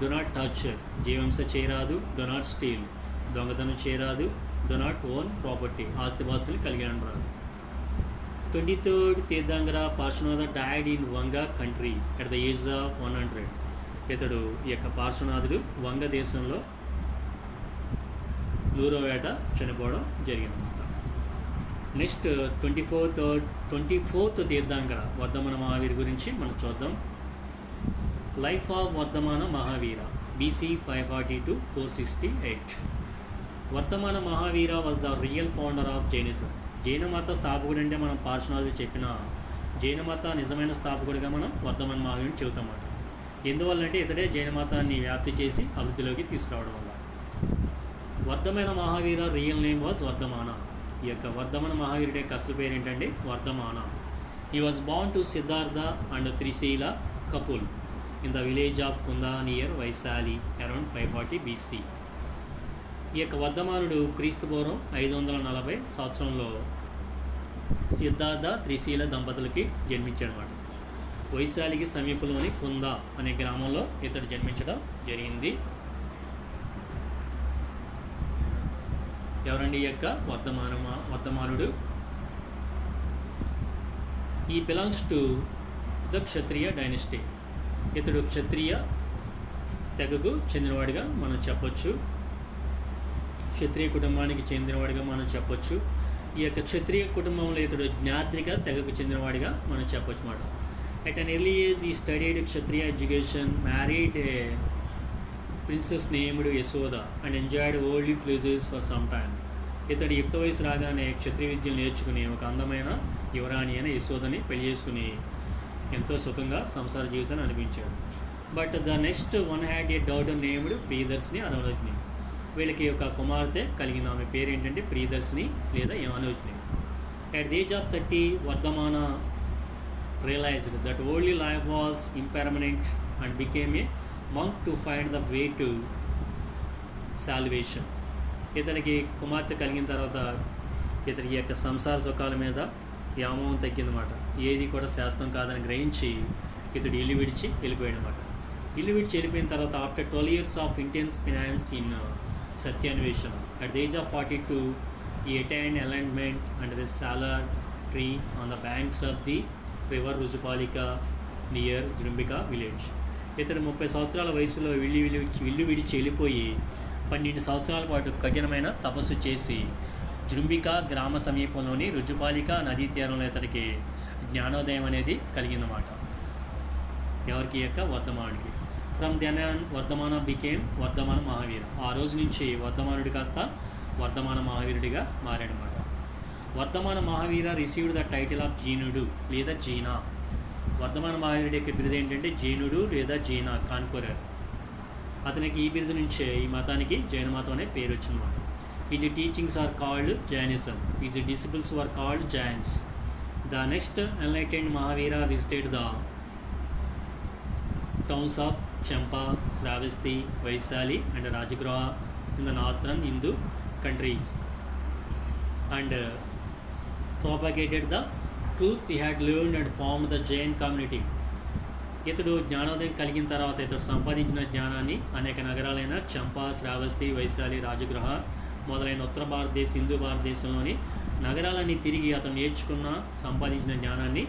డు నాట్ టచ్, జీవహింస చేయరాదు. డు నాట్ స్టీల్, దొంగతనం చేయరాదు. డు నాట్ ఓన్ ప్రాపర్టీ, ఆస్తిపాస్తులు కలిగి ఉండరాదు. 23rd Tirthankara Parshvanatha died in Vanga country at the age of 100. ఇతడు ఈ యొక్క పార్శ్వనాథుడు వంగ దేశంలో 100వ ఏట చనిపోవడం జరిగిందన్నమాట. నెక్స్ట్ 24th తీర్థంకర వర్ధమాన మహావీర్ గురించి మనం చూద్దాం. Life of Vardhamana Mahavir BC 540 to 468. Vardhamana Mahavira was the real founder of Jainism. Jaina మత స్థాపకుడు అంటే మనం పార్శ్వనాథుడు చెప్పిన జైన మత నిజమైన స్థాపకుడిగా మనం వర్ధమాన మహావీరుని చెబుతామన్నమాట. ఎందువల్లంటే ఇతడే జైన మతాన్ని వ్యాప్తి చేసి అభివృద్ధిలోకి తీసుకురావడం వల్ల. వర్ధమాన మహావీర రియల్ నేమ్ వాజ్ వర్ధమాన. ఈ యొక్క వర్ధమాన మహావీరుడి యొక్క అసలు పేరు ఏంటంటే Vardhamana. He was born to Siddhartha and Trishila couple in the village of Kunda near Vaishali around 540 BC. ఈ యొక్క వర్ధమానుడు క్రీస్తుపూర్వం 540 సంవత్సరంలో సిద్ధార్థ త్రిశీల దంపతులకి జన్మించాడనమాట. వైశాలికి సమీపంలోని కుందా అనే గ్రామంలో ఇతడు జన్మించడం జరిగింది. ఎవరండి ఈ యొక్క వర్ధమానుడు? ఈ belongs to the Kshatriya dynasty. ఇతడు క్షత్రియ తెగకు చెందినవాడిగా మనం చెప్పొచ్చు. క్షత్రియ కుటుంబానికి చెందినవాడిగా మనం చెప్పొచ్చు. ఈ యొక్క క్షత్రియ కుటుంబంలో ఇతడు జ్ఞాత్రిక తెగకు చెందినవాడిగా మనం చెప్పొచ్చు అన్నమాట. ఎట్ అన్ ఎర్లీ ఏజ్ ఈ studied Kshatriya education, married A princess named Yashoda and enjoyed worldly pleasures for some time. ఇతడు యుక్త వయసు రాగానే క్షత్రియ విద్యలు నేర్చుకుని ఒక అందమైన యువరాణి అయిన యశోదని పెళ్లి చేసుకుని ఎంతో సుఖంగా సంసార జీవితాన్ని అనిపించాడు. But the next one had a daughter named Priyadarshini Anojni. వీళ్ళకి ఒక కుమార్తె కలిగిన ఆమె పేరు ఏంటంటే ప్రియదర్శిని లేదా Anojni. At the age of 30 Vardhamana realized that worldly life was impermanent and became a monk to find the way to salvation. ఇతనికి కుమార్తె కలిగిన తర్వాత ఇతనికి యొక్క సంసార సుఖాల మీద వ్యామోహం తగ్గిందన్నమాట. ఏది కూడా శాస్త్రం కాదని గ్రహించి ఇతడు ఇల్లు విడిచి వెళ్ళిపోయాడనమాట. ఇల్లు విడిచి వెళ్ళిపోయిన తర్వాత after 12 years of intense penance in సత్యాన్వేషణ at the age of 42 he attained enlightenment under a salar tree on the banks of the river Rujupalika near Jrumbika village. ఇతడు 30 సంవత్సరాల వయసులో ఇల్లు విడిచి వెళ్ళిపోయి 12 సంవత్సరాల పాటు కఠినమైన తపస్సు చేసి జృంబికా గ్రామ సమీపంలోని రుజుపాలిక నదీ తీరంలో ఇతడికి జ్ఞానోదయం అనేది కలిగిందన్నమాట. ఎవరికి యొక్క వర్ధమానుడికి. From then on Vardhamana became వర్ధమాన మహావీర. ఆ రోజు నుంచి వర్ధమానుడి కాస్త వర్ధమాన మహావీరుడిగా మారాడనమాట. Vardhamana Mahavira received the title of జీనుడు లేదా జీనా. వర్ధమాన మహావీరుడి యొక్క బిరుదు ఏంటంటే జీనుడు లేదా జీనా, కాన్కొరర్. అతనికి ఈ బిరుదు నుంచే ఈ మతానికి జైన మతం అనే పేరు వచ్చిందన్నమాట. His teachings are called Jainism. His disciples were called Jains. The next enlightened Mahavira visited the towns of Champa, Shravasti, Vaishali and Rajagriha in the northern Hindu countries and propagated the truth he had learned and formed the Jain community. ఇతడు జ్ఞానోదయం కలిగిన తర్వాత ఇతడు సంపాదించిన జ్ఞానాన్ని అనేక నగరాలైన చంపా, శ్రావస్తి, వైశాలి, రాజగృహ మొదలైన ఉత్తర భారతదేశం, హిందూ భారతదేశంలోని నగరాలన్నీ తిరిగి అతను నేర్చుకున్న సంపాదించిన జ్ఞానాన్ని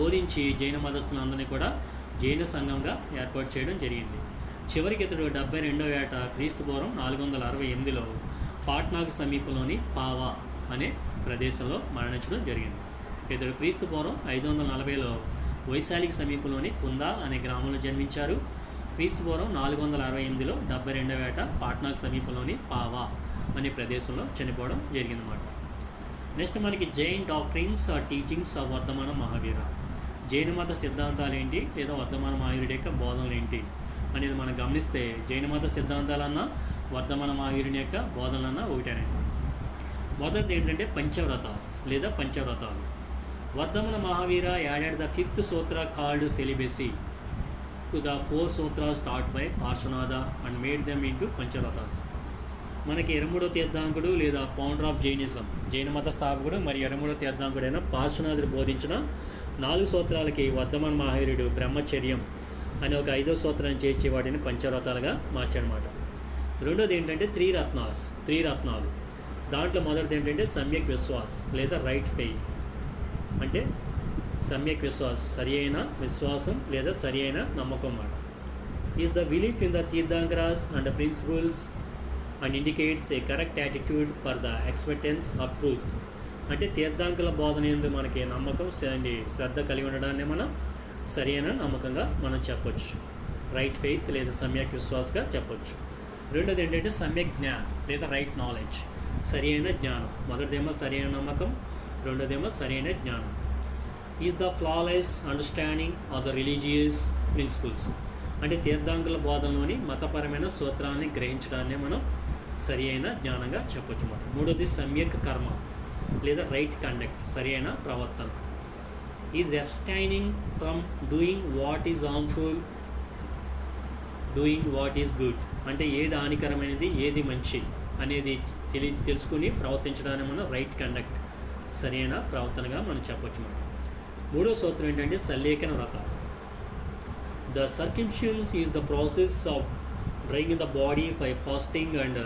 బోధించి జైన మతస్థులందరినీ కూడా జైన సంఘంగా ఏర్పాటు చేయడం జరిగింది. చివరికి ఇతడు 72వ ఏట క్రీస్తుపూర్వం 468లో పాట్నాకు సమీపంలోని పావా అనే ప్రదేశంలో మరణించడం జరిగింది. ఇతడు క్రీస్తుపూర్వం 540లో వైశాలికి సమీపంలోని కుందా అనే గ్రామంలో జన్మించారు. క్రీస్తుపూర్వం 468లో 72వ ఏట పాట్నాకు సమీపంలోని పావా అనే ప్రదేశంలో చనిపోవడం జరిగిందన్నమాట. నెక్స్ట్ మనకి Jain doctrines or teachings of Vardhamana Mahavira. జైన మత సిద్ధాంతాలు ఏంటి లేదా వర్ధమాన మహావీరుడి యొక్క బోధనలు ఏంటి అనేది మనం గమనిస్తే జైన మత సిద్ధాంతాలన్నా వర్ధమాన మహావీరుని యొక్క బోధనలన్నా ఒకటేనండి. మొదటిది ఏంటంటే పంచవ్రతాస్ లేదా పంచవ్రతాలు. Vardhamana Mahavira added the 5th sutra called celibacy to the 4 sutras taught by Parshvanatha and made them into Panchavratas. మనకి 23వ తీర్థాంకుడు లేదా ఫౌండర్ ఆఫ్ జైనిజం, జైన మత స్థాపకుడు మరియు 23వ తీర్థాంకుడైన పార్శ్వనాథుడు బోధించిన 4 సూత్రాలకి వర్ధమాన మహావీరుడు బ్రహ్మచర్యం, అని ఒక 5వ సూత్రాన్ని చేర్చి వాటిని పంచవ్రతాలుగా మార్చాడనమాట. రెండోది ఏంటంటే త్రిరత్నాలు. దాంట్లో మొదటిది ఏంటంటే సమ్యక్ విశ్వాస్ లేదా రైట్ ఫెయిత్. అంటే సమ్యక్ విశ్వాస్, సరి అయిన విశ్వాసం లేదా సరి అయిన నమ్మకం అన్నమాట. Is the belief in the Tirthankaras and principles and indicates a correct attitude for the expectance of truth. అంటే తీర్థంకుల బోధన యందు మనకి నమ్మకం శ్రద్ధ కలిగి ఉండడాన్ని మనం సరి అయిన నమ్మకంగా మనం చెప్పొచ్చు. రైట్ ఫెయిత్ లేదా సమ్యక్ విశ్వాస్గా చెప్పొచ్చు. రెండోది ఏంటంటే సమ్యక్ జ్ఞాన్ లేదా రైట్ నాలెడ్జ్, సరి అయిన జ్ఞానం. మొదటిదేమో సరి అయిన నమ్మకం, రెండోదేమో సరి అయిన జ్ఞానం. Is the flawless understanding of the religious principles. అంటే తీర్థంకుల బోధనలోని మతపరమైన సూత్రాన్ని గ్రహించడాన్ని మనం సరి అయిన జ్ఞానంగా చెప్పొచ్చు అన్నమాట. మూడోది సమ్యక్ కర్మ లేదా రైట్ కండక్ట్, సరి అయిన ప్రవర్తన. Is abstaining from doing what is harmful, doing what is good. అంటే ఏది హానికరమైనది, ఏది మంచి అనేది తెలుసుకుని ప్రవర్తించడాన్ని మనం రైట్ కండక్ట్, సరి అయిన ప్రవర్తనగా మనం చెప్పొచ్చు అన్నమాట. మూడో సూత్రం ఏంటంటే సల్లేఖన వ్రత. The circumcision is the process of drying in the body by fasting and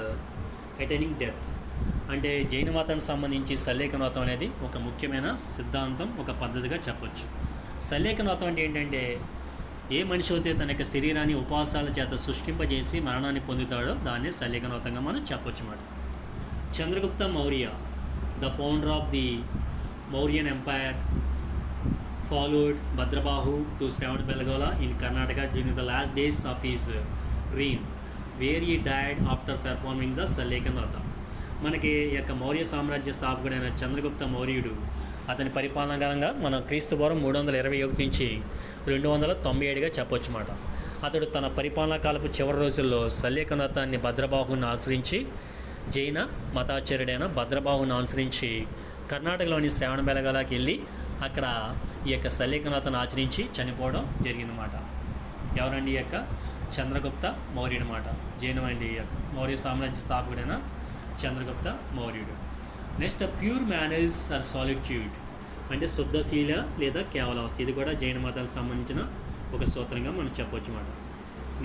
attaining death. అంటే జైన మతానికి సంబంధించి సల్లేఖన వ్రతం అనేది ఒక ముఖ్యమైన సిద్ధాంతం, ఒక పద్ధతిగా చెప్పొచ్చు. సల్లేఖన వ్రతం అంటే ఏంటంటే ఏ మనిషి అయితే తన యొక్క శరీరాన్ని ఉపవాసాల చేత శుష్కింపజేసి మరణాన్ని పొందుతాడో దాన్ని సల్లేఖన వ్రతంగా మనం చెప్పొచ్చు అన్నమాట. Chandragupta Maurya, the founder of the Mauryan empire, followed Bhadrabahu to Shravanabelagola in Karnataka during the last days of his reign, where he died after performing the Sallekhan Vrata. మనకి ఈ యొక్క మౌర్య సామ్రాజ్య స్థాపకుడైన చంద్రగుప్త మౌర్యుడు అతని పరిపాలన కాలంగా మన క్రీస్తుపూర్వం 321 నుంచి 297గా చెప్పొచ్చు అన్నమాట. అతడు తన పరిపాలనా కాలపు చివరి రోజుల్లో సల్లేఖన వ్రతాన్ని భద్రబాహుని ఆశ్రయించి జైన మతాచార్యుడైన భద్రబాహుని అనుసరించి కర్ణాటకలోని శ్రావణబెళగొలకి వెళ్ళి అక్కడ ఈ యొక్క సల్లేఖన వ్రతాన్ని ఆచరించి చనిపోవడం జరిగిందన్నమాట. ఎవరండి? ఈ యొక్క చంద్రగుప్త మౌర్యుడు అన్నమాట. జైనం అండి, మౌర్య సామ్రాజ్య స్థాపకుడైన చంద్రగుప్త మౌర్యుడు. Next pure manners or solitude. అంటే శుద్ధశీల లేదా కేవలావస్థ. ఇది కూడా జైన మతానికి సంబంధించిన ఒక సూత్రంగా మనం చెప్పవచ్చు అన్నమాట.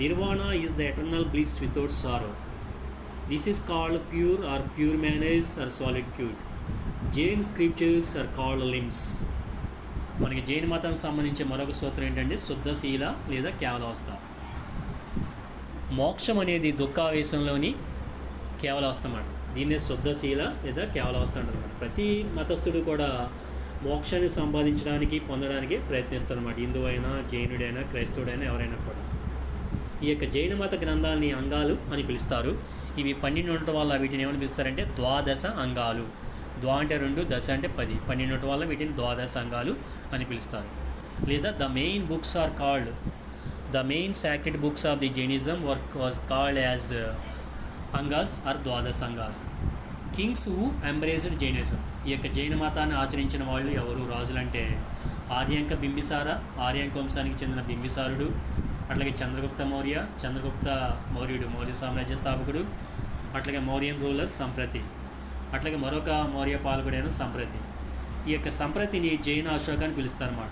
Nirvana is the eternal bliss without sorrow. This is called pure or pure manners or solitude. Jain scriptures are called limbs. మనకి జైన మతానికి సంబంధించి మరొక సూత్రం ఏంటంటే శుద్ధశీల లేదా కేవలావస్థ. మోక్షం అనేది దుఃఖావేశంలోని కేవలావస్థ అన్నమాట. దీన్నే శుద్ధశీల లేదా కేవలావస్థ అంటారు. ప్రతి మతస్థుడు కూడా మోక్షాన్ని సంపాదించడానికి పొందడానికి ప్రయత్నిస్తారన్నమాట. హిందువు అయినా, జైనుడైనా, క్రైస్తవుడైనా, ఎవరైనా కూడా. ఈ యొక్క జైన మత గ్రంథాలని అంగాలు అని పిలుస్తారు. ఇవి 12 ఉండటం వల్ల వీటిని ఏమని పిలుస్తారంటే ద్వాదశ అంగాలు. ద్వా అంటే 2, దశ అంటే 10. 12 ఉండటం వల్ల వీటిని ద్వాదశ అంగాలు అని పిలుస్తారు. లేదా the main books are called, the main sacred books of the Jainism work was called as Angas or Dvadasha Angas. Kings who embraced Jainism. ఈ యొక్క జైన మతాన్ని ఆచరించిన వాళ్ళు ఎవరు? రాజులంటే ఆర్యాంక బింబిసార, ఆర్యాంక వంశానికి చెందిన బింబిసారుడు, అట్లాగే చంద్రగుప్త మౌర్యుడు మౌర్య సామ్రాజ్య స్థాపకుడు, అట్లాగే మౌర్యన్ రూలర్ సంప్రతి, అట్లాగే మరొక మౌర్య పాలకుడైన సంప్రతి. ఈ యొక్క సంప్రతిని జైన అశోక అని పిలుస్తారన్నమాట.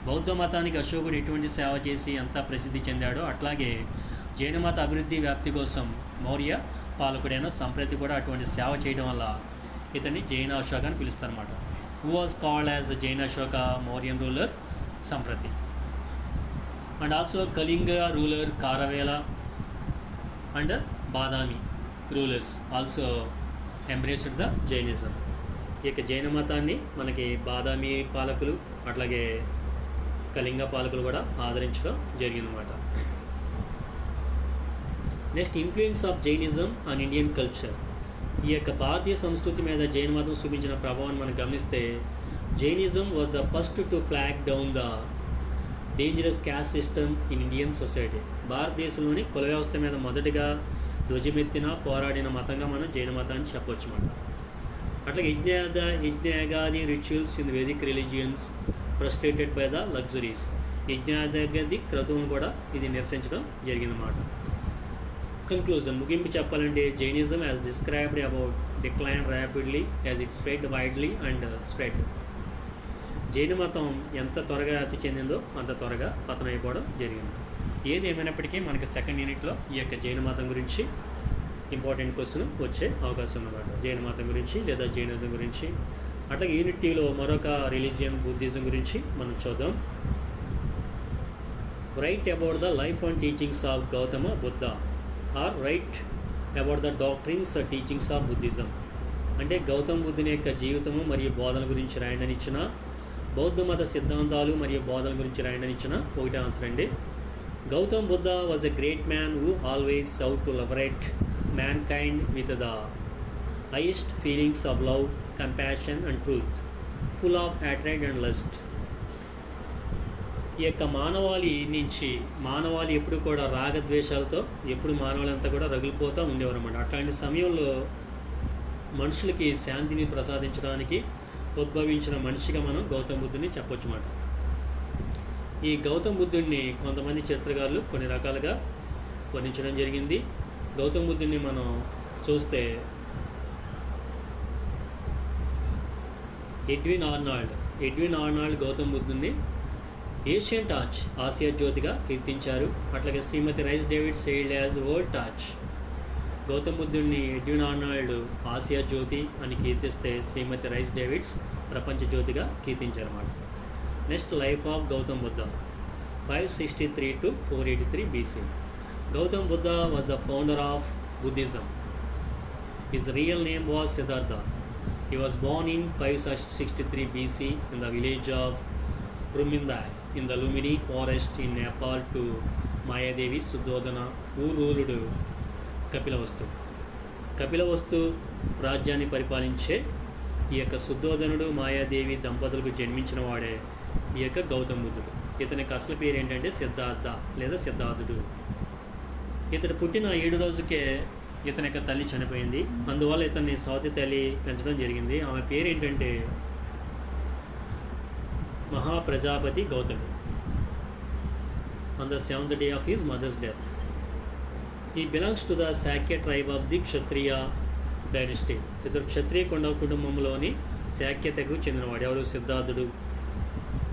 బౌద్ధ మతానికి అశోకుడు ఎటువంటి సేవ చేసి ఎంత ప్రసిద్ధి చెందాడో అట్లాగే జైన మత అభివృద్ధి వ్యాప్తి కోసం మౌర్య పాలకుడైన సంప్రతి కూడా అటువంటి సేవ చేయడం వల్ల ఇతన్ని జైన అశోక అని పిలుస్తారన్నమాట. Who was called as Jaina Ashoka, Mauryan ruler Samprati. And also Kalinga ruler Kharavela and Badami rulers also embraced the Jainism. ఈ యొక్క జైన మతాన్ని మనకి బాదామి పాలకులు అట్లాగే కళింగ పాలకులు కూడా ఆదరించడం జరిగిందన్నమాట. Next influence of Jainism on Indian culture. ఈ యొక్క భారతీయ సంస్కృతి మీద జైన మతం చూపించిన ప్రభావాన్ని మనం గమనిస్తే Jainism was the first to plaque down the dangerous caste system in Indian society. భారతదేశంలోని కుల వ్యవస్థ మీద మొదటిగా ధ్వజమెత్తిన పోరాడిన మతంగా మనం జైన మతాన్ని చెప్పవచ్చు అన్నమాట. అట్లాగే యజ్ఞయాగాది rituals in Vedic religions frustrated by the luxuries. యజ్ఞయాగాది క్రతువును కూడా ఇది నిరసించడం జరిగిందన్నమాట. కన్క్లూజన్, ముగింపు చెప్పాలంటే Jainism as described about decline rapidly as it spread widely and spread. Jaina మతం ఎంత త్వరగా వ్యాప్తి చెందిందో అంత త్వరగా పతనమైపోవడం జరిగింది. ఏది ఏమైనప్పటికీ మనకి సెకండ్ యూనిట్లో ఈ యొక్క జైన మతం గురించి ఇంపార్టెంట్ క్వశ్చన్ వచ్చే అవకాశం ఉందన్నమాట. జైన మతం గురించి లేదా జైనిజం గురించి. అట్లాగే యూనిట్ 2లో మరొక రిలీజియన్ బుద్ధిజం గురించి మనం చూద్దాం. Write about the life and teachings of Gautama Buddha or write about the doctrines teachings of Buddhism. అంటే గౌతమ బుద్ధుని యొక్క జీవితము మరియు బోధనల గురించి రాయడనిచ్చిన, బౌద్ధ మత సిద్ధాంతాలు మరియు బోధనల గురించి రాయడనిచ్చిన ఒకటే ఆన్సర్ అండి. Gautam Buddha was a great man who always sought to liberate mankind with the highest feelings of love, compassion and truth, full of hatred and lust. ఈ యొక్క మానవాళి ఎప్పుడు కూడా రాగద్వేషాలతో ఎప్పుడు మానవాళంతా కూడా రగిలిపోతూ ఉండేవారు అన్నమాట. అట్లాంటి సమయంలో మనుషులకి శాంతిని ప్రసాదించడానికి ఉద్భవించిన మనిషిగా మనం గౌతమ బుద్ధుని చెప్పొచ్చు అన్నమాట. ఈ గౌతమ బుద్ధుడిని కొంతమంది చరిత్రకారులు కొన్ని రకాలుగా వర్ణించడం జరిగింది. గౌతమ బుద్ధుడిని మనం చూస్తే ఎడ్విన్ ఆర్నాల్డ్ గౌతమ బుద్ధుడిని ఏషియన్ టార్చ్, ఆసియా జ్యోతిగా కీర్తించారు. అట్లాగే Shrimati Rhys David hailed as world torch. Gautama బుద్ధుడిని ఎడ్విన్ ఆర్నాల్డ్ ఆసియా జ్యోతి అని కీర్తిస్తే శ్రీమతి రైస్ డేవిడ్స్ ప్రపంచ జ్యోతిగా కీర్తించారన్నమాట. Next life of Gautam Buddha 563 to 483 BC. Gautam Buddha was the founder of Buddhism. His real name was Siddhartha. He was born in 563 BC in the village of Rumindai in the Lumini forest in Nepal to Mayadevi Suddhodana, who ruled Kapilavastu రాజ్యాన్ని పరిపాలించే ఈ యొక్క శుద్ధోధనుడు మాయాదేవి దంపతులకు జన్మించిన వాడే ఈ యొక్క గౌతమ బుద్ధుడు. ఇతనికి అసలు పేరు ఏంటంటే సిద్ధార్థ లేదా సిద్ధార్థుడు. ఇతడు పుట్టిన 7 రోజుకే ఇతని యొక్క తల్లి చనిపోయింది. అందువల్ల ఇతన్ని సవతి తల్లి పెంచడం జరిగింది. ఆమె పేరు ఏంటంటే Mahaprajapati Gautami. On the 7th day of his mother's death. He belongs to the Sakya tribe of the Kshatriya dynasty. ఇతడు క్షత్రియ కుటుంబంలోని శాక్య తెగకు చెందినవాడు. ఎవరు? Siddharthudu.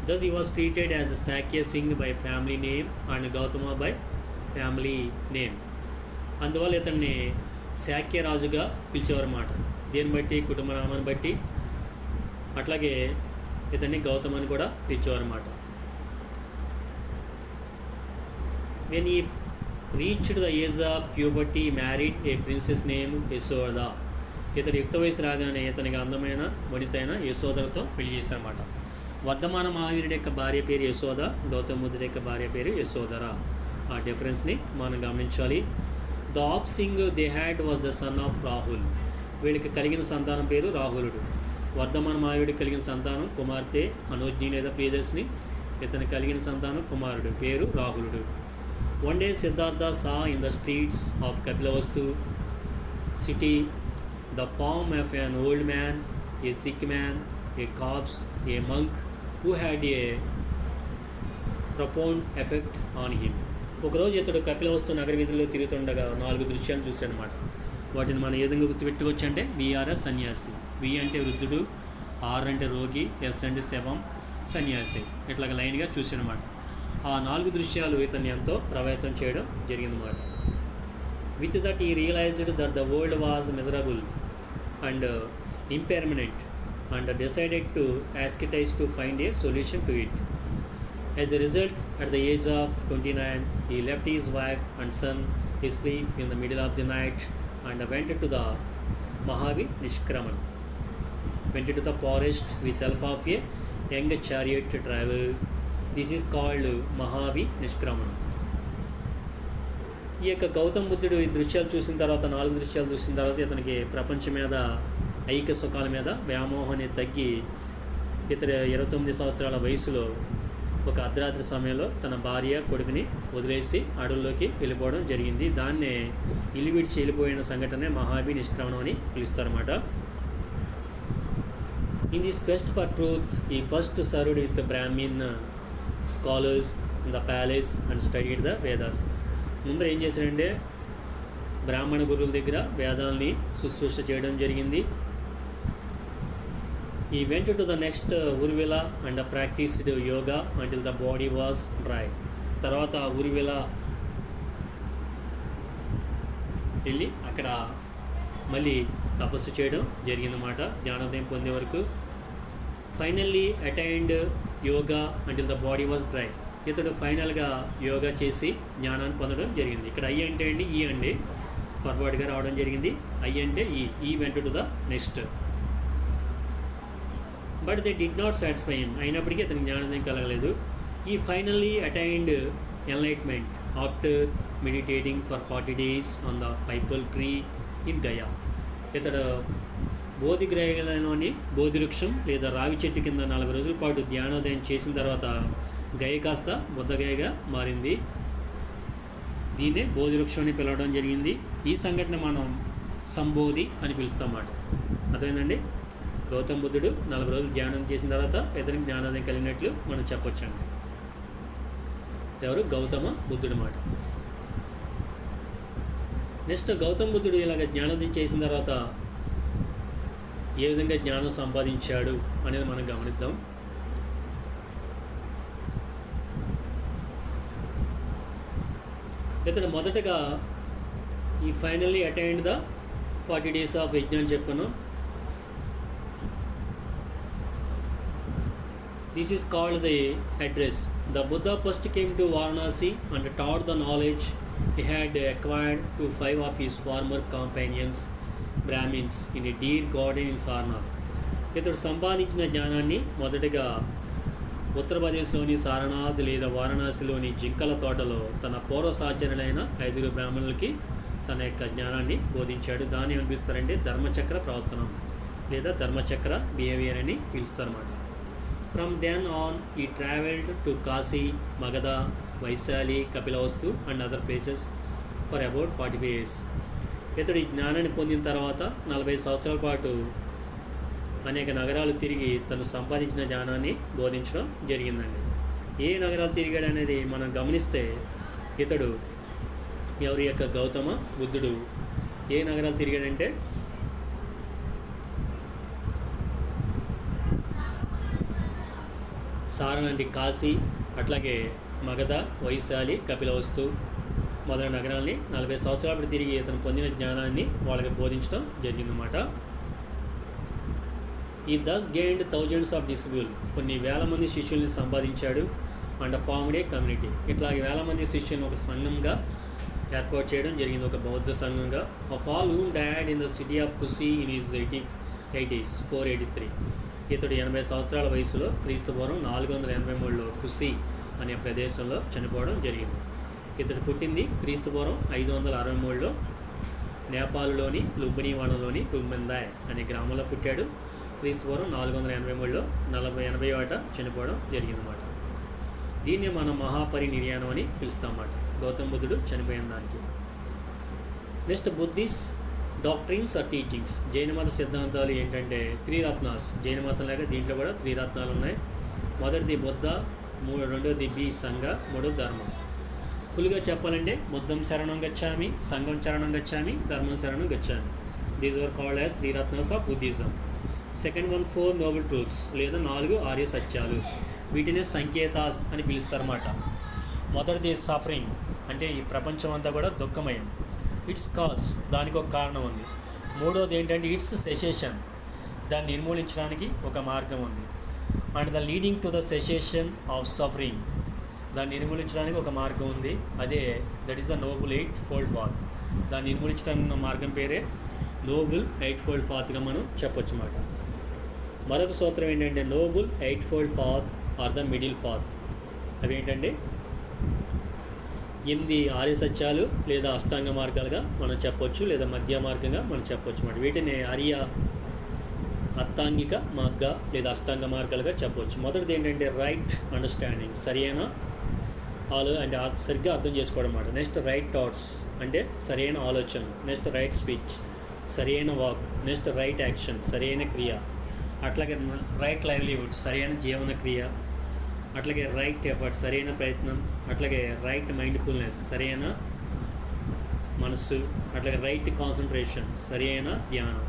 Thus he was treated as a Sakya Singh by family name and Gautama by family name. అందువల్ల ఇతన్ని శాక్య రాజుగా పిలిచేవారు అన్నమాట. దేన్ని బట్టి? కుటుంబ నామాన్ని బట్టి. అట్లాగే ఇతన్ని గౌతమ్ అని కూడా పిలిచేవారు అన్నమాట. When he reached the age of puberty, married a princess named Yashoda. ఇతడు యుక్త వయసు రాగానే ఇతనికి అందమైన వనితైన యశోదలతో పెళ్లి చేశారన్నమాట. వర్ధమాన మహావీరుడి యొక్క భార్య పేరు యశోద, గౌతమ బుద్ధుడి యొక్క భార్య పేరు యశోధర. ఆ డిఫరెన్స్ని మనం గమనించాలి. The of Singh they had was the son of Rahul. వీళ్ళకి కలిగిన సంతానం పేరు రాహులుడు. వర్ధమాన మహావీరుడికి కలిగిన సంతానం కుమార్తె అనోజ్ఞి లేదా ప్రియదర్శిని. ఇతనికి కలిగిన సంతానం కుమారుడు పేరు రాహులుడు. One day Siddhartha saw in the streets of Kapilavastu city the form of an old man, a sick man, a corpse, a monk who had a profound effect on him. ఒకరోజు ఇతడు కపిలవస్తు నగర వీధుల్లో తిరుగుతుండగా 4 దృశ్యాలు చూశాడనమాట. వాటిని మనం ఏ విధంగా గుర్తుపెట్టుకోవచ్చు అంటే విఆర్ఎస్ సన్యాసి, వి అంటే వృద్ధుడు, ఆర్ అంటే రోగి, ఎస్ అంటే శవం, సన్యాసి. ఇట్లాగ లైన్గా చూశాడనమాట. ఆ 4 దృశ్యాలు ఇతన్ని ఎంతో ప్రభావితం చేయడం జరిగిందన్నమాట. With that he realised that the world was miserable and impermanent and decided to ascetize to find a solution to it. As a result, at the age of 29, he left his wife and son asleep in the middle of the night and went to the Mahavi Nishkraman. Went into the forest with help of a young chariot driver. This is called Mahavi Nishkraman. ఈ యొక్క గౌతమ బుద్ధుడు ఈ దృశ్యాలు చూసిన తర్వాత 4 దృశ్యాలు చూసిన తర్వాత ఇతనికి ప్రపంచం మీద ఐక్య సుఖాల మీద వ్యామోహం అనేది తగ్గి ఇతడు 29 సంవత్సరాల వయసులో ఒక అర్ధరాత్రి సమయంలో తన భార్య కొడుకుని వదిలేసి అడవుల్లోకి వెళ్ళిపోవడం జరిగింది. దాన్నే ఇల్లు విడిచి వెళ్ళిపోయిన సంఘటనే మహావి నిష్క్రమణం అని పిలుస్తారన్నమాట. In this quest for truth he first served with Brahmin scholars in the palace and studied the Vedas. ముందర ఏం చేశాడంటే బ్రాహ్మణ గురువుల దగ్గర వేదాల్ని శుశ్రూష చేయడం జరిగింది. He went to the next Urvila and practised yoga until the body was dry. తర్వాత ఉర్విలా వెళ్ళి అక్కడ మళ్ళీ తపస్సు చేయడం జరిగిందన్నమాట జ్ఞానోదయం పొందే వరకు. Finally attained yoga until the body was dry. ఇతడు ఫైనల్గా యోగా చేసి జ్ఞానాన్ని పొందడం జరిగింది. ఇక్కడ ఐ అంటే అండి ఈ అండి ఫార్వర్డ్గా రావడం జరిగింది. ఐ అంటే he went to the next. But they did not satisfy him. అయినప్పటికీ అతనికి జ్ఞానోదయం కలగలేదు. He finally attained enlightenment after meditating for 40 days on the peepal tree in Gaya. ఇతడు బోధిగ్రహలోని బోధి వృక్షం లేదా రావి చెట్టు కింద 40 రోజుల పాటు ధ్యానోదయం చేసిన తర్వాత గయ కాస్త బుద్ధగయగా మారింది. దీన్నే బోధి వృక్షం అని పిలవడం జరిగింది. ఈ సంఘటన మనం సంబోధి అని పిలుస్తామాట. అదేంటండి గౌతమ బుద్ధుడు 40 రోజులు ధ్యానం చేసిన తర్వాత ఇతనికి జ్ఞానోదయం కలిగినట్లు మనం చెప్పొచ్చండి. ఎవరు? గౌతమ బుద్ధుడు మాట. నెక్స్ట్ గౌతమ బుద్ధుడు ఇలాగ జ్ఞానోదయం చేసిన తర్వాత ఏ విధంగా జ్ఞానం సంపాదించాడు అనేది మనం గమనిద్దాం. ఇతడు మొదటగా ఈ finally attained the 40 days of యజ్ఞ అని చెప్పాను. This is called the address. The Buddha first came to Varanasi and taught the knowledge he had acquired to 5 of his former companions, Brahmins, in a deer garden in Sarnath. ఇతడు సంపాదించిన జ్ఞానాన్ని మొదటగా ఉత్తరప్రదేశ్లోని సారనాథ్ లేదా వారణాసిలోని జింకల తోటలో తన పూర్వ సహచరులైన 5 బ్రాహ్మణులకి తన యొక్క జ్ఞానాన్ని బోధించాడు. దాన్ని అనిపిస్తారంటే ధర్మచక్ర ప్రవర్తనం లేదా ధర్మచక్ర బిహేవియర్ అని పిలుస్తారన్నమాట. From then on, he travelled to Kasi, Magadha, Vaishali, Kapilavastu and other places for about 45 years. ఇతడు ఈ జ్ఞానాన్ని పొందిన తర్వాత 40 సంవత్సరాల పాటు అనేక నగరాలు తిరిగి తను సంపాదించిన జ్ఞానాన్ని బోధించడం జరిగిందండి. ఏ నగరాలు తిరిగాడు అనేది మనం గమనిస్తే ఇతడు ఎవరి యొక్క గౌతమ బుద్ధుడు ఏ నగరాలు తిరిగాడంటే సారనాథ్, కాశీ, అట్లాగే మగధ, వైశాలి, కపిలవస్తు మొదలైన నగరాల్ని 40 సంవత్సరాలు తిరిగి ఇతను పొందిన జ్ఞానాన్ని వాళ్ళకి బోధించడం జరిగిందన్నమాట. ఈ దస్ గెయిన్డ్ థౌజండ్స్ ఆఫ్ డిసిబుల్. కొన్ని వేల మంది శిష్యుల్ని సంపాదించాడు. And formed A community. ఇట్లా వేల మంది శిష్యులను ఒక సంఘంగా ఏర్పాటు చేయడం జరిగింది, ఒక బౌద్ధ సంఘంగా. Of all whom died in the city of Kusi in his 80s 483. ఇతడు 80 సంవత్సరాల వయసులో క్రీస్తుపూర్వం 483లో కుసి అనే ప్రదేశంలో చనిపోవడం జరిగింది. ఇతడు పుట్టింది క్రీస్తుపూర్వం 563లో నేపాల్లోని లుంబినీవాడలోని రుంబెందాయ్ అనే గ్రామంలో పుట్టాడు. క్రీస్తుపూర్వం 483లో 80 చనిపోవడం జరిగిందన్నమాట. దీన్ని మనం మహాపరినిర్యాణం అని పిలుస్తామన్నమాట, గౌతమ బుద్ధుడు చనిపోయిన దానికి. Next Buddhist doctrines or teachings. Jaina మత సిద్ధాంతాలు ఏంటంటే 3 రత్నాస్. జైన మతం లాగా దీంట్లో కూడా 3 రత్నాలు ఉన్నాయి. మొదటిది బుద్ధ, రెండోది బి సంఘ, మూడోది ధర్మం. ఫుల్గా చెప్పాలంటే బుద్ధం శరణం గచ్చామి, సంఘం శరణం గచ్చామి, ధర్మం శరణం గచ్చామి. These were called as 3 ratnas of Buddhism. Second one 4 noble truths లేదా 4 ఆర్య సత్యాలు. వీటినే సంకేతాస్ అని పిలుస్తారన్నమాట. మొదటిది సఫరింగ్, అంటే ఈ ప్రపంచం అంతా కూడా దుఃఖమయం. ఇట్స్ కాజ్, దానికి ఒక కారణం ఉంది. మూడోది ఏంటంటే ఇట్స్ సెసేషన్, దాన్ని నిర్మూలించడానికి ఒక మార్గం ఉంది. And the leading to the cessation of suffering, దాన్ని నిర్మూలించడానికి ఒక మార్గం ఉంది. అదే that is the Nobel 8-fold path. దాన్ని నిర్మూలించడానికి ఉన్న మార్గం పేరే నోబుల్ 8-fold పాత్గా మనం చెప్పొచ్చు అన్నమాట. మరొక సూత్రం ఏంటంటే noble 8-fold path or the middle path. అవి ఏంటంటే 8 ఆర్య సత్యాలు లేదా అష్టాంగ మార్గాలుగా మనం చెప్పొచ్చు, లేదా మధ్య మార్గంగా మనం చెప్పొచ్చు అన్నమాట. వీటిని ఆర్య, అత్తాంగిక మార్గ లేదా అష్టాంగ మార్గాలుగా చెప్పవచ్చు. మొదటిది ఏంటంటే రైట్ అండర్స్టాండింగ్, సరైన అంటే సరిగ్గా అర్థం చేసుకోవడం అన్నమాట. నెక్స్ట్ రైట్ థాట్స్, అంటే సరైన ఆలోచన. నెక్స్ట్ రైట్ స్పీచ్, సరైన వాక్. నెక్స్ట్ రైట్ యాక్షన్, సరైన క్రియ. అట్లాగే రైట్ లైవ్లీవుడ్, సరైన జీవన క్రియ. అట్లాగే రైట్ ఎఫర్ట్, సరైన ప్రయత్నం. అట్లాగే రైట్ మైండ్ఫుల్నెస్, సరైన మనస్సు. అట్లాగే రైట్ కాన్సన్ట్రేషన్, సరైన ధ్యానం.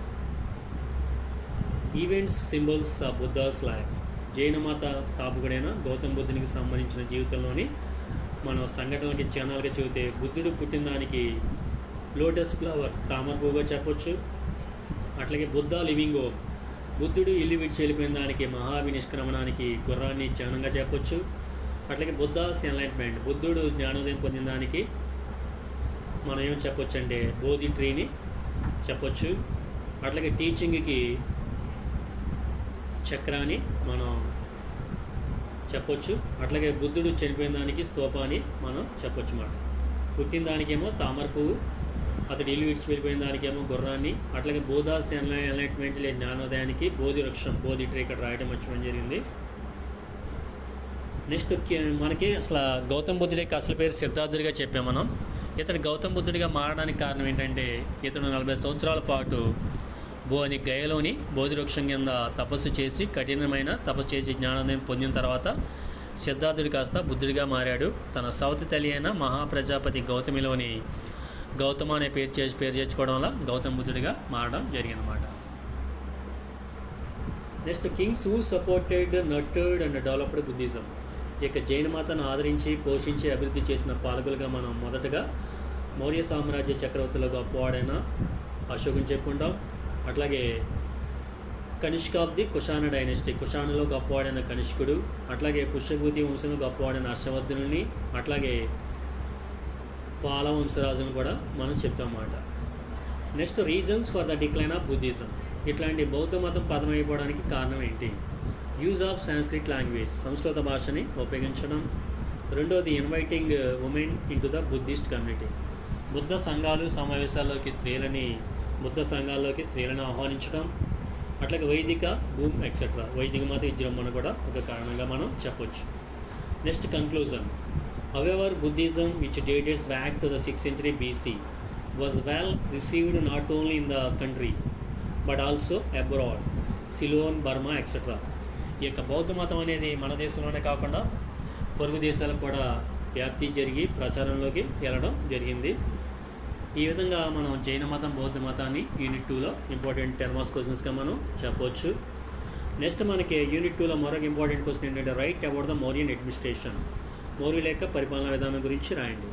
Events, symbols of Buddha's life. Jaina మత స్థాపకుడైన గౌతమ బుద్ధునికి సంబంధించిన జీవితంలోని మనం సంఘటనలకి చిహ్నాలుగా చెబితే బుద్ధుడు పుట్టిన దానికి లోటస్ ఫ్లవర్ తామర పువ్వుగా చెప్పొచ్చు. అట్లాగే బుద్ధ లివింగ్ ఓమ్, బుద్ధుడు ఇల్లు విడిచి వెళ్ళిపోయిన దానికి మహావినిష్క్రమణానికి గుర్రాన్ని చిహ్నంగా చెప్పొచ్చు. అట్లాగే బుద్ధాస్ ఎన్లైట్మెంట్, బుద్ధుడు జ్ఞానోదయం పొందిన దానికి మనం ఏం చెప్పొచ్చు అంటే బోధి ట్రీని చెప్పొచ్చు. అట్లాగే టీచింగ్కి చక్రాన్ని మనం చెప్పొచ్చు. అట్లాగే బుద్ధుడు చనిపోయిన దానికి స్తూపాన్ని మనం చెప్పొచ్చు మాట. పుట్టిన దానికేమో తామర పువ్వు, అతడు ఇల్లు విడిచి వెళ్ళిపోయిన దానికేమో గుర్రాన్ని. అట్లాగే బోధాస్ ఎన్లైట్మెంట్ లేదా జ్ఞానోదయానికి బోధి వృక్షం, బోధి ట్రీ ఇక్కడ రాయడం వచ్చడం జరిగింది. నెక్స్ట్ మనకి అసలు గౌతమ బుద్ధుడి యొక్క అసలు పేరు సిద్ధార్థుడిగా చెప్పాం మనం. ఇతడు గౌతమ బుద్ధుడిగా మారడానికి కారణం ఏంటంటే ఇతడు 40 సంవత్సరాల పాటు గయలోని బోధి వృక్షం కింద తపస్సు చేసి కఠినమైన తపస్సు చేసి జ్ఞానోదయం పొందిన తర్వాత సిద్ధార్థుడు కాస్త బుద్ధుడిగా మారాడు. తన సవతి తల్లి అయిన మహాప్రజాపతి గౌతమిలోని గౌతమ అనే పేరు చేర్చుకోవడం వల్ల గౌతమ బుద్ధుడిగా మారడం జరిగిందన్నమాట. Next kings who supported, nurtured and developed Buddhism. ఇక జైన మతాన్ని ఆదరించి పోషించి అభివృద్ధి చేసిన పాలకులుగా మనం మొదటగా మౌర్య సామ్రాజ్య చక్రవర్తులు గొప్పవాడైన అశోకుని చెప్పుకుంటాం. అట్లాగే కనిష్క ఆఫ్ ది కుషాణ డైనెస్టీ, కుషాణలో గొప్పవాడైన కనిష్కుడు. అట్లాగే పుష్యభూతి వంశంలో గొప్పవాడైన హర్షవర్ధనుని. అట్లాగే పాల వంశరాజును కూడా మనం చెప్తాం అన్నమాట. Next reasons for the decline of Buddhism. ఇట్లాంటి బౌద్ధ మతం పతనమైపోవడానికి కారణం ఏంటి? యూజ్ ఆఫ్ సాంస్క్రిట్ లాంగ్వేజ్, సంస్కృత భాషని ఉపయోగించడం. రెండోది inviting women into the Buddhist community, Buddha సంఘాలు సమావేశాల్లోకి స్త్రీలను ఆహ్వానించడం. అట్లాగే వైదిక భూమ్ ఎక్సెట్రా, వైదిక మత విజృంభణ కూడా ఒక కారణంగా మనం చెప్పొచ్చు. Next conclusion. However, Buddhism, which dates back to the 6th century BC, was well received not only in the country but also abroad, Ceylon, Burma, etc. ఈ యొక్క బౌద్ధ మతం అనేది మన దేశంలోనే కాకుండా పొరుగు దేశాలకు కూడా వ్యాప్తి జరిగి ప్రచారంలోకి వెళ్ళడం జరిగింది. ఈ విధంగా మనం జైన మతం, బౌద్ధ మతాన్ని యూనిట్ 2లో ఇంపార్టెంట్ 10 మార్క్స్ క్వశ్చన్స్గా మనం చెప్పవచ్చు. నెక్స్ట్ మనకి యూనిట్ 2లో మరొక ఇంపార్టెంట్ క్వశ్చన్ ఏంటంటే write about the Mauryan administration, మౌర్యుల యొక్క పరిపాలనా విధానం గురించి రాయండి.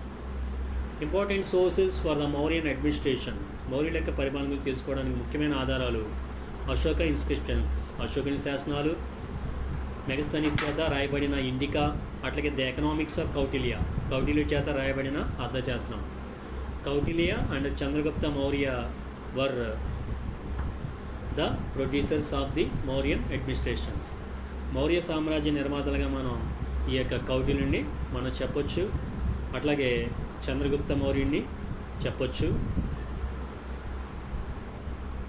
Important sources for the Mauryan administration, మౌర్యుల యొక్క పరిపాలన గురించి తెలుసుకోవడానికి ముఖ్యమైన ఆధారాలు అశోక ఇన్స్క్రిప్షన్స్, అశోకుని శాసనాలు, మెగస్తనీస్ చేత రాయబడిన ఇండికా. అట్లాగే the economics of Kautilya, Kautilya చేత రాయబడిన అర్థశాస్త్రం. Kautilya and Chandragupta Maurya were the producers of the Mauryan administration. Maurya సామ్రాజ్య నిర్మాతలుగా మనం ఈ యొక్క కౌటిల్యుని మనం చెప్పొచ్చు. అట్లాగే చంద్రగుప్త మౌర్యుని చెప్పొచ్చు.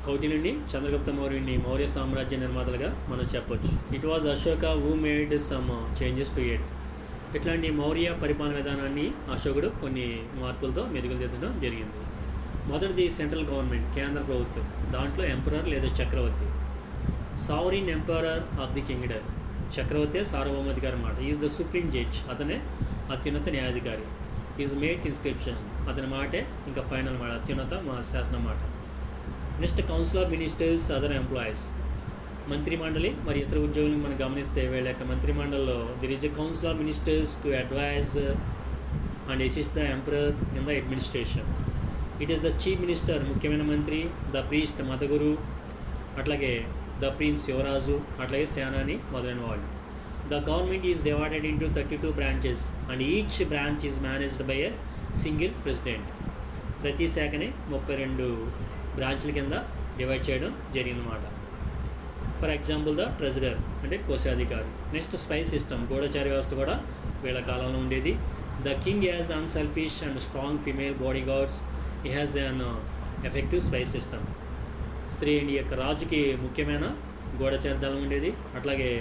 కౌటిల్యుని, చంద్రగుప్త మౌర్యుని మౌర్య సామ్రాజ్య నిర్మాతలుగా మనం చెప్పొచ్చు. It was Ashoka who made some changes to it. ఇట్లాంటి మౌర్య పరిపాలన విధానాన్ని అశోకుడు కొన్ని మార్పులతో మెరుగుదిద్దడం జరిగింది. మొదటిది సెంట్రల్ గవర్నమెంట్, కేంద్ర ప్రభుత్వం. దాంట్లో ఎంపరర్ లేదా చక్రవర్తి, sovereign emperor of the kingdom, చక్రవర్తి సార్వభౌమాధికారి మాట. ఈజ్ ద సుప్రీం జడ్జ్, అతనే అత్యున్నత న్యాయాధికారి. ఈజ్ మేట్ ఇన్స్క్రిప్షన్, అతని మాటే ఇంకా ఫైనల్ మాట, అత్యున్నత మా శాసనం మాట. Next council of ministers, other employees, మంత్రి మండలి మరి ఇతర ఉద్యోగులను మనం గమనిస్తే వీళ్ళ యొక్క మంత్రి మండలిలో there is a council of ministers to advise and assist the emperor in the administration. It is the chief minister, ముఖ్యమైన మంత్రి, ద ప్రీస్ట్, మతగురు, అట్లాగే ద ప్రిన్స్, యువరాజు, అట్లాగే సేనాని మొదలైన వాళ్ళు. The government is divided into 32 branches and each branch is managed by a single president. ప్రతి శాఖని 32 బ్రాంచ్ల కింద divide చేయడం జరిగిందన్నమాట. ఫర్ ఎగ్జాంపుల్ ద ట్రెజరర్ అంటే కోశాధికారి. నెక్స్ట్ స్పై సిస్టమ్, గూఢచారి వ్యవస్థ కూడా వీళ్ళ కాలంలో ఉండేది. The king has unselfish and strong female body guards, he has an effective spy system. స్త్రీ యొక్క రాజుకి ముఖ్యమైన గూఢచారి దళం ఉండేది. అట్లాగే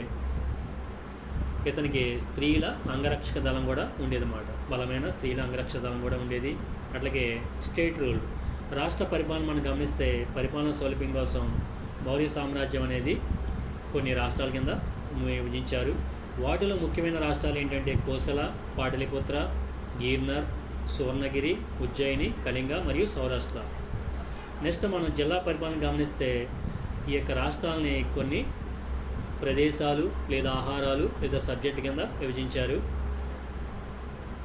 ఇతనికి స్త్రీల అంగరక్షక దళం కూడా ఉండేదన్నమాట, బలమైన స్త్రీల అంగరక్షక దళం కూడా ఉండేది. అట్లాగే స్టేట్ రూల్, రాష్ట్ర పరిపాలన మనం గమనిస్తే పరిపాలన సౌలభ్యం కోసం మౌర్య సామ్రాజ్యం అనేది కొన్ని రాష్ట్రాల కింద విభజించారు. వాటిలో ముఖ్యమైన రాష్ట్రాలు ఏంటంటే కోసల, పాటలిపుత్ర, గీర్నర్, సువర్ణగిరి, ఉజ్జయిని, కళింగ మరియు సౌరాష్ట్ర. నెక్స్ట్ మనం జిల్లా పరిపాలన గమనిస్తే ఈ యొక్క రాష్ట్రాలని కొన్ని ప్రదేశాలు లేదా ఆహారాలు లేదా సబ్జెక్టుల కింద విభజించారు.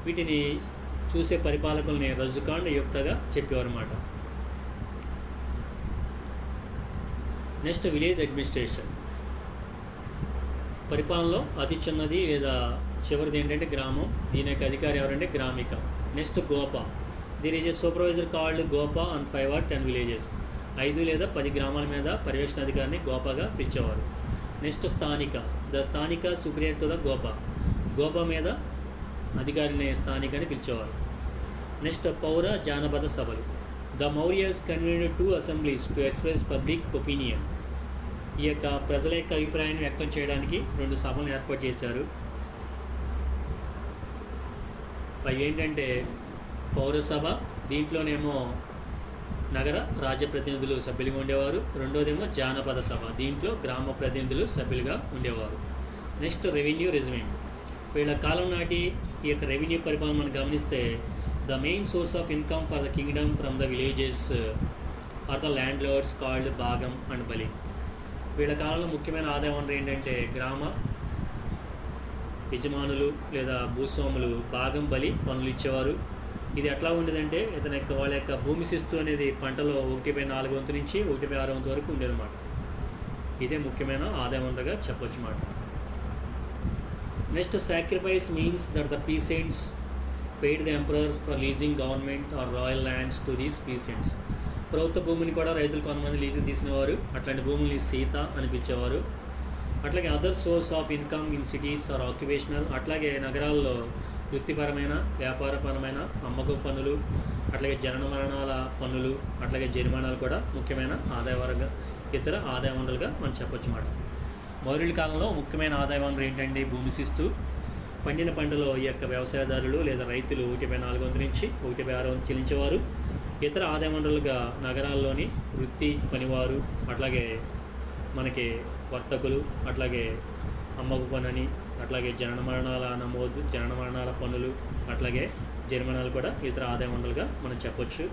వీటిని చూసే పరిపాలకుల్ని రజ్జుకాండ్ యుక్తగా చెప్పేవారన్నమాట. Next village administration. పరిపాలనలో అతి చిన్నది లేదా చివరిది ఏంటంటే గ్రామం. దీని యొక్క అధికారి ఎవరంటే గ్రామిక. నెక్స్ట్ గోప. There is a supervisor called గోప ఆన్ 5 or 10 విలేజెస్. 5 లేదా 10 గ్రామాల మీద పర్యవేక్షణ అధికారిని గోపగా పిలిచేవారు. నెక్స్ట్ స్థానిక. ద స్థానిక సుపీరియర్ టు ద గోప. గోప మీద అధికారిని స్థానిక అని పిలిచేవారు. నెక్స్ట్ పౌర జానపద సభలు. The Mauryas convened 2 assemblies to express public opinion. ఈ యొక్క ప్రజల యొక్క అభిప్రాయాన్ని వ్యక్తం చేయడానికి 2 సభలను ఏర్పాటు చేశారు. అవి ఏంటంటే పౌరసభ, దీంట్లోనేమో నగర రాజ్య ప్రతినిధులు సభ్యులుగా ఉండేవారు. రెండోదేమో జానపద సభ, దీంట్లో గ్రామ ప్రతినిధులు సభ్యులుగా ఉండేవారు. Next revenue regiment. వీళ్ళ కాలం నాటి ఈ యొక్క రెవెన్యూ పరిపాలన మనం గమనిస్తే the main source of income for the kingdom from the villages are the landlords called bhagam and bali. వీళ్ళ కాలంలో ముఖ్యమైన ఆదాయ వనరు ఏంటంటే గ్రామ యజమానులు లేదా భూస్వాములు భాగం బలి పనులు ఇచ్చేవారు. ఇది ఎట్లా ఉండేదంటే వాళ్ళ యొక్క భూమి శిస్తు అనేది పంటలో 1/4 వంతు నుంచి 1/6 వంతు వరకు ఉండేదన్నమాట. ఇదే ముఖ్యమైన ఆదాయ వనరుగా చెప్పొచ్చు అన్నమాట. Next sacrifice means that the peasants paid the emperor for leasing government are royal lands to these peasants. ప్రభుత్వ భూమిని కూడా రైతులు కొంతమంది లీజుకు తీసినవారు. అట్లాంటి భూముల్ని సీత అని పిలిచేవారు. అట్లాగే other source of income in cities are occupational. అట్లాగే నగరాల్లో వృత్తిపరమైన వ్యాపారపరమైన అమ్మకం పన్నులు, అట్లాగే జనన మరణాల పన్నులు, అట్లాగే జరిమానాలు కూడా ముఖ్యమైన ఇతర ఆదాయ వనరులుగా మనం చెప్పొచ్చు అన్నమాట. మౌర్యుల కాలంలో ముఖ్యమైన ఆదాయ వనరు ఏంటంటే భూమి శిస్తు. పండిన పంటలో ఈ యొక్క వ్యవసాయదారులు లేదా రైతులు 1/4 వంతు నుంచి 1/6 వంతు చెల్లించేవారు. ఇతర ఆదాయ వనరులుగా నగరాల్లోని వృత్తి పనివారు, అట్లాగే మనకి వర్తకులు, అట్లాగే అమ్మకు పనని, అట్లాగే జనన మరణాల నమోదు, జనన మరణాల పన్నులు, అట్లాగే జరిమానాలు కూడా ఇతర ఆదాయ వనరులుగా మనం చెప్పొచ్చు.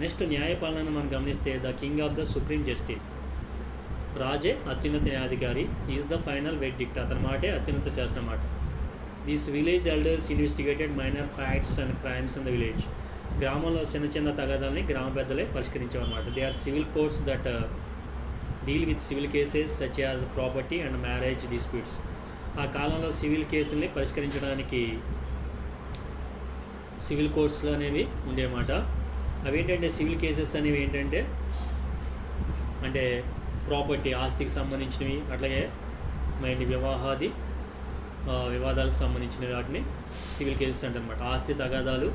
నెక్స్ట్ న్యాయపాలనను మనం గమనిస్తే the king of the supreme justice. రాజే అత్యున్నత న్యాయాధికారి. Is the final verdict. అతని మాటే అత్యున్నత శాసన మాట. These village elders investigated minor fights and crimes in the village. గ్రామంలో చిన్న తగాదాలని గ్రామ పెద్దలే పరిష్కరించేవన్నమాట. They are civil courts that deal with civil cases such as property and marriage disputes. ఆ కాలంలో సివిల్ కేసుల్ని పరిష్కరించడానికి సివిల్ కోర్ట్స్లు అనేవి ఉండేమాట. అవి ఏంటంటే సివిల్ కేసెస్ అనేవి ఏంటంటే అంటే ప్రాపర్టీ ఆస్తికి సంబంధించినవి, అట్లాగే వివాదాలకు సంబంధించిన వాటిని సివిల్ కేసెస్ అంటారన్నమాట. ఆస్తి తగాదాలు,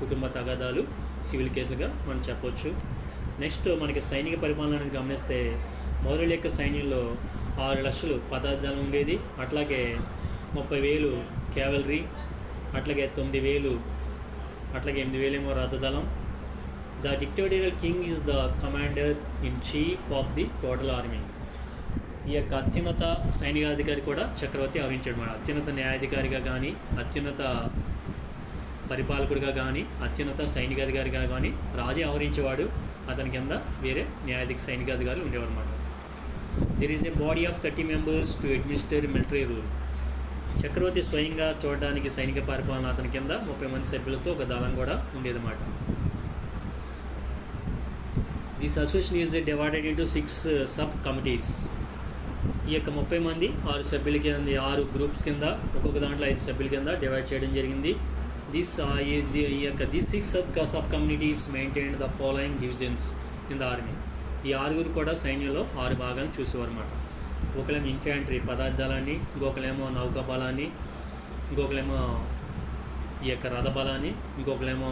కుటుంబ తగాదాలు సివిల్ కేసులుగా మనం చెప్పొచ్చు. నెక్స్ట్ మనకి సైనిక పరిపాలన అనేది గమనిస్తే మౌర్యుల యొక్క సైన్యంలో 6 లక్షలు పదార్థాలు ఉండేది. అట్లాగే 30,000 క్యావలరీ, అట్లాగే 9,000, అట్లాగే 8,000 ఏమో రథదళం. The dictatorial king is the commander in chief of the total army. ఈ యొక్క అత్యున్నత సైనికాధికారి కూడా చక్రవర్తి ఆవరించాడు మన. అత్యున్నత న్యాయాధికారిగా కానీ, అత్యున్నత పరిపాలకుడిగా కానీ, అత్యున్నత సైనికాధికారిగా కానీ రాజే ఆవరించేవాడు. అతని కింద వేరే సైనికాధికారులు ఉండేవారు అన్నమాట. There is a body of 30 members to administer military rule. చక్రవర్తి స్వయంగా చూడడానికి సైనిక పరిపాలన అతని కింద 30 మంది సభ్యులతో ఒక దళం కూడా ఉండేదన్నమాట. This association is divided into 6 sub committees. ఈ యొక్క 30 మంది 6 సభ్యుల కింద 6 గ్రూప్స్ కింద ఒక్కొక్క దాంట్లో 5 సభ్యుల కింద డివైడ్ చేయడం జరిగింది. This 6 sub communities maintain the following divisions in the army. ఈ 6 కూడా సైన్యంలో 6 భాగాలు చూసేవారు అన్నమాట. ఒకళ్ళేమో ఇన్ఫాంట్రీ పదార్థాలని, ఇంకొకలేమో నౌకా బలాన్ని, ఇంకొకలేమో ఈ యొక్క రథ బలాన్ని, ఇంకొకలేమో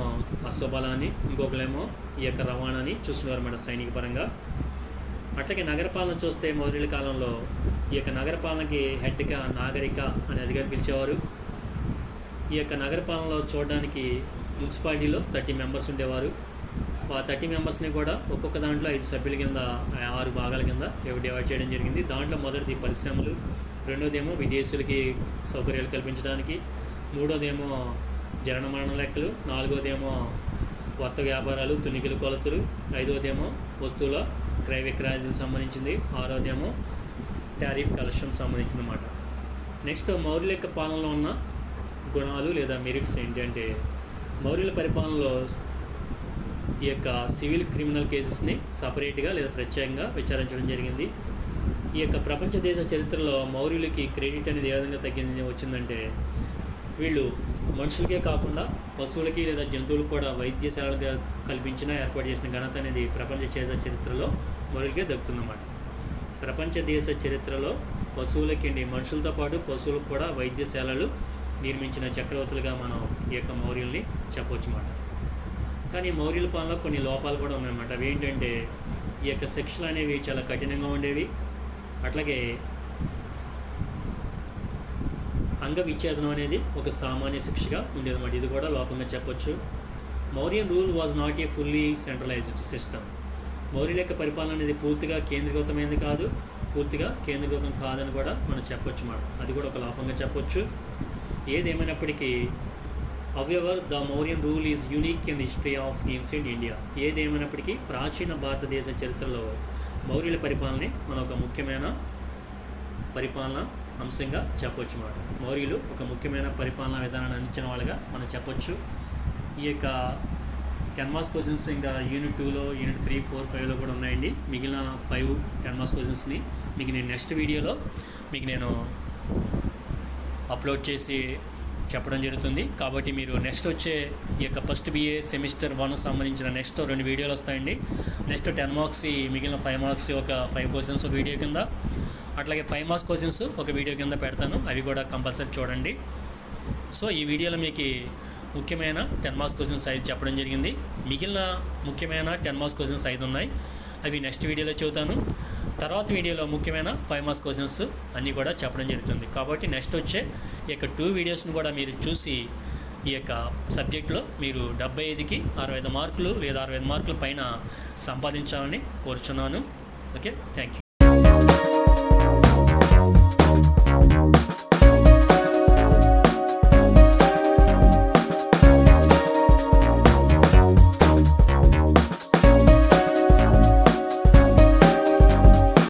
అశ్వబలాన్ని, ఇంకొకలేమో ఈ యొక్క రవాణాని చూస్తున్నారు అన్నమాట సైనిక పరంగా. అట్లాగే నగరపాలన చూస్తే మౌర్యుల కాలంలో ఈ యొక్క నగరపాలనకి హెడ్గా నాగరిక అనే అధికారి పిలిచేవారు. ఈ యొక్క నగరపాలనలో చూడడానికి మున్సిపాలిటీలో 30 members ఉండేవారు. ఆ 30 members కూడా ఒక్కొక్క దాంట్లో 5 సభ్యుల కింద 6 భాగాల కింద డివైడ్ చేయడం జరిగింది. దాంట్లో మొదటిది పరిశ్రమలు, రెండోదేమో విదేశీయులకి సౌకర్యాలు కల్పించడానికి, మూడోదేమో జనన మరణ లెక్కలు, నాలుగోదేమో వర్తక వ్యాపారాలు, తునికిలు కొలతలు, ఐదోదేమో వస్తువుల క్రయ విక్రయాలకు సంబంధించింది, ఆరోదేమో టారిఫ్ కలెక్షన్ సంబంధించింది అన్నమాట. నెక్స్ట్ మౌర్యుల యొక్క పాలనలో ఉన్న గుణాలు లేదా మెరిట్స్ ఏంటంటే మౌర్యుల పరిపాలనలో ఈ యొక్క సివిల్ క్రిమినల్ కేసెస్ని సపరేట్గా లేదా ప్రత్యేకంగా విచారించడం జరిగింది. ఈ యొక్క ప్రపంచ దేశ చరిత్రలో మౌర్యులకి క్రెడిట్ అనేది ఏ విధంగా వచ్చిందంటే, వీళ్ళు మనుషులకే కాకుండా పశువులకి లేదా జంతువులకు కూడా వైద్యశాలగా కల్పించిన ఏర్పాటు చేసిన ఘనత అనేది ప్రపంచ దేశ చరిత్రలో మౌర్యులకే దక్కుతుందన్నమాట. ప్రపంచ దేశ చరిత్రలో పశువులకి మనుషులతో పాటు పశువులకు కూడా వైద్యశాలలు నిర్మించిన చక్రవర్తులుగా మనం ఈ యొక్క మౌర్యుల్ని చెప్పవచ్చు అన్నమాట. కానీ మౌర్యుల పాలనలో కొన్ని లోపాలు కూడా ఉన్నాయన్నమాట. అవి ఏంటంటే, ఈ యొక్క శిక్షలు అనేవి చాలా కఠినంగా ఉండేవి. అట్లాగే అంగవిచ్ఛేదనం అనేది ఒక సామాన్య శిక్షగా ఉండేదన్నమాట. ఇది కూడా లోపంగా చెప్పొచ్చు. Mauryan rule was not a fully centralised system. మౌర్యుల యొక్క పరిపాలన అనేది పూర్తిగా కేంద్రీకృతమైనది కాదు, పూర్తిగా కేంద్రీకృతం కాదని కూడా మనం చెప్పొచ్చు అన్నమాట. అది కూడా ఒక లోపంగా చెప్పొచ్చు. ఏదేమైనప్పటికీ however the Mauryan rule is unique in the history of ancient India. ఏదేమైనప్పటికీ ప్రాచీన భారతదేశ చరిత్రలో మౌర్యుల పరిపాలనే మన ఒక ముఖ్యమైన పరిపాలన అంశంగా చెప్పొచ్చు అన్నమాట. మౌర్యులు ఒక ముఖ్యమైన పరిపాలనా విధానాన్ని అందించిన వాళ్ళగా మనం చెప్పొచ్చు. ఈ యొక్క 10 మార్క్స్ క్వశ్చన్స్ ఇంకా యూనిట్ 2లో, యూనిట్ 3, 4, 5లో కూడా ఉన్నాయండి. మిగిలిన 5 10 మార్క్స్ క్వశ్చన్స్ని మీకు నేను నెక్స్ట్ వీడియోలో మీకు అప్లోడ్ చేసి చెప్పడం జరుగుతుంది. కాబట్టి మీరు నెక్స్ట్ వచ్చే ఈ యొక్క ఫస్ట్ BA సెమిస్టర్ 1 సంబంధించిన నెక్స్ట్ 2 వీడియోలు వస్తాయండి. నెక్స్ట్ 10 మార్క్స్, మిగిలిన 5 మార్క్స్ ఒక 5 క్వశ్చన్స్ ఒక వీడియో కింద, అట్లాగే 5 మార్క్స్ క్వశ్చన్స్ ఒక వీడియో కింద పెడతాను. అవి కూడా కంపల్సరీ చూడండి. సో ఈ వీడియోలో మీకు ముఖ్యమైన 10 మార్క్స్ క్వశ్చన్స్ 5 చెప్పడం జరిగింది. మిగిలిన ముఖ్యమైన 10 మార్క్స్ క్వశ్చన్స్ 5 ఉన్నాయి. అవి నెక్స్ట్ వీడియోలో చెబుతాను. తర్వాత వీడియోలో ముఖ్యమైన 5 మార్క్స్ క్వశ్చన్స్ అన్నీ కూడా చెప్పడం జరుగుతుంది. కాబట్టి నెక్స్ట్ వచ్చే ఈ యొక్క 2 వీడియోస్ని కూడా మీరు చూసి ఈ యొక్క సబ్జెక్ట్లో మీరు 75కి 65 మార్కులు లేదా 65 మార్కుల పైన సంపాదించాలని కోరుచున్నాను. Okay, thank you.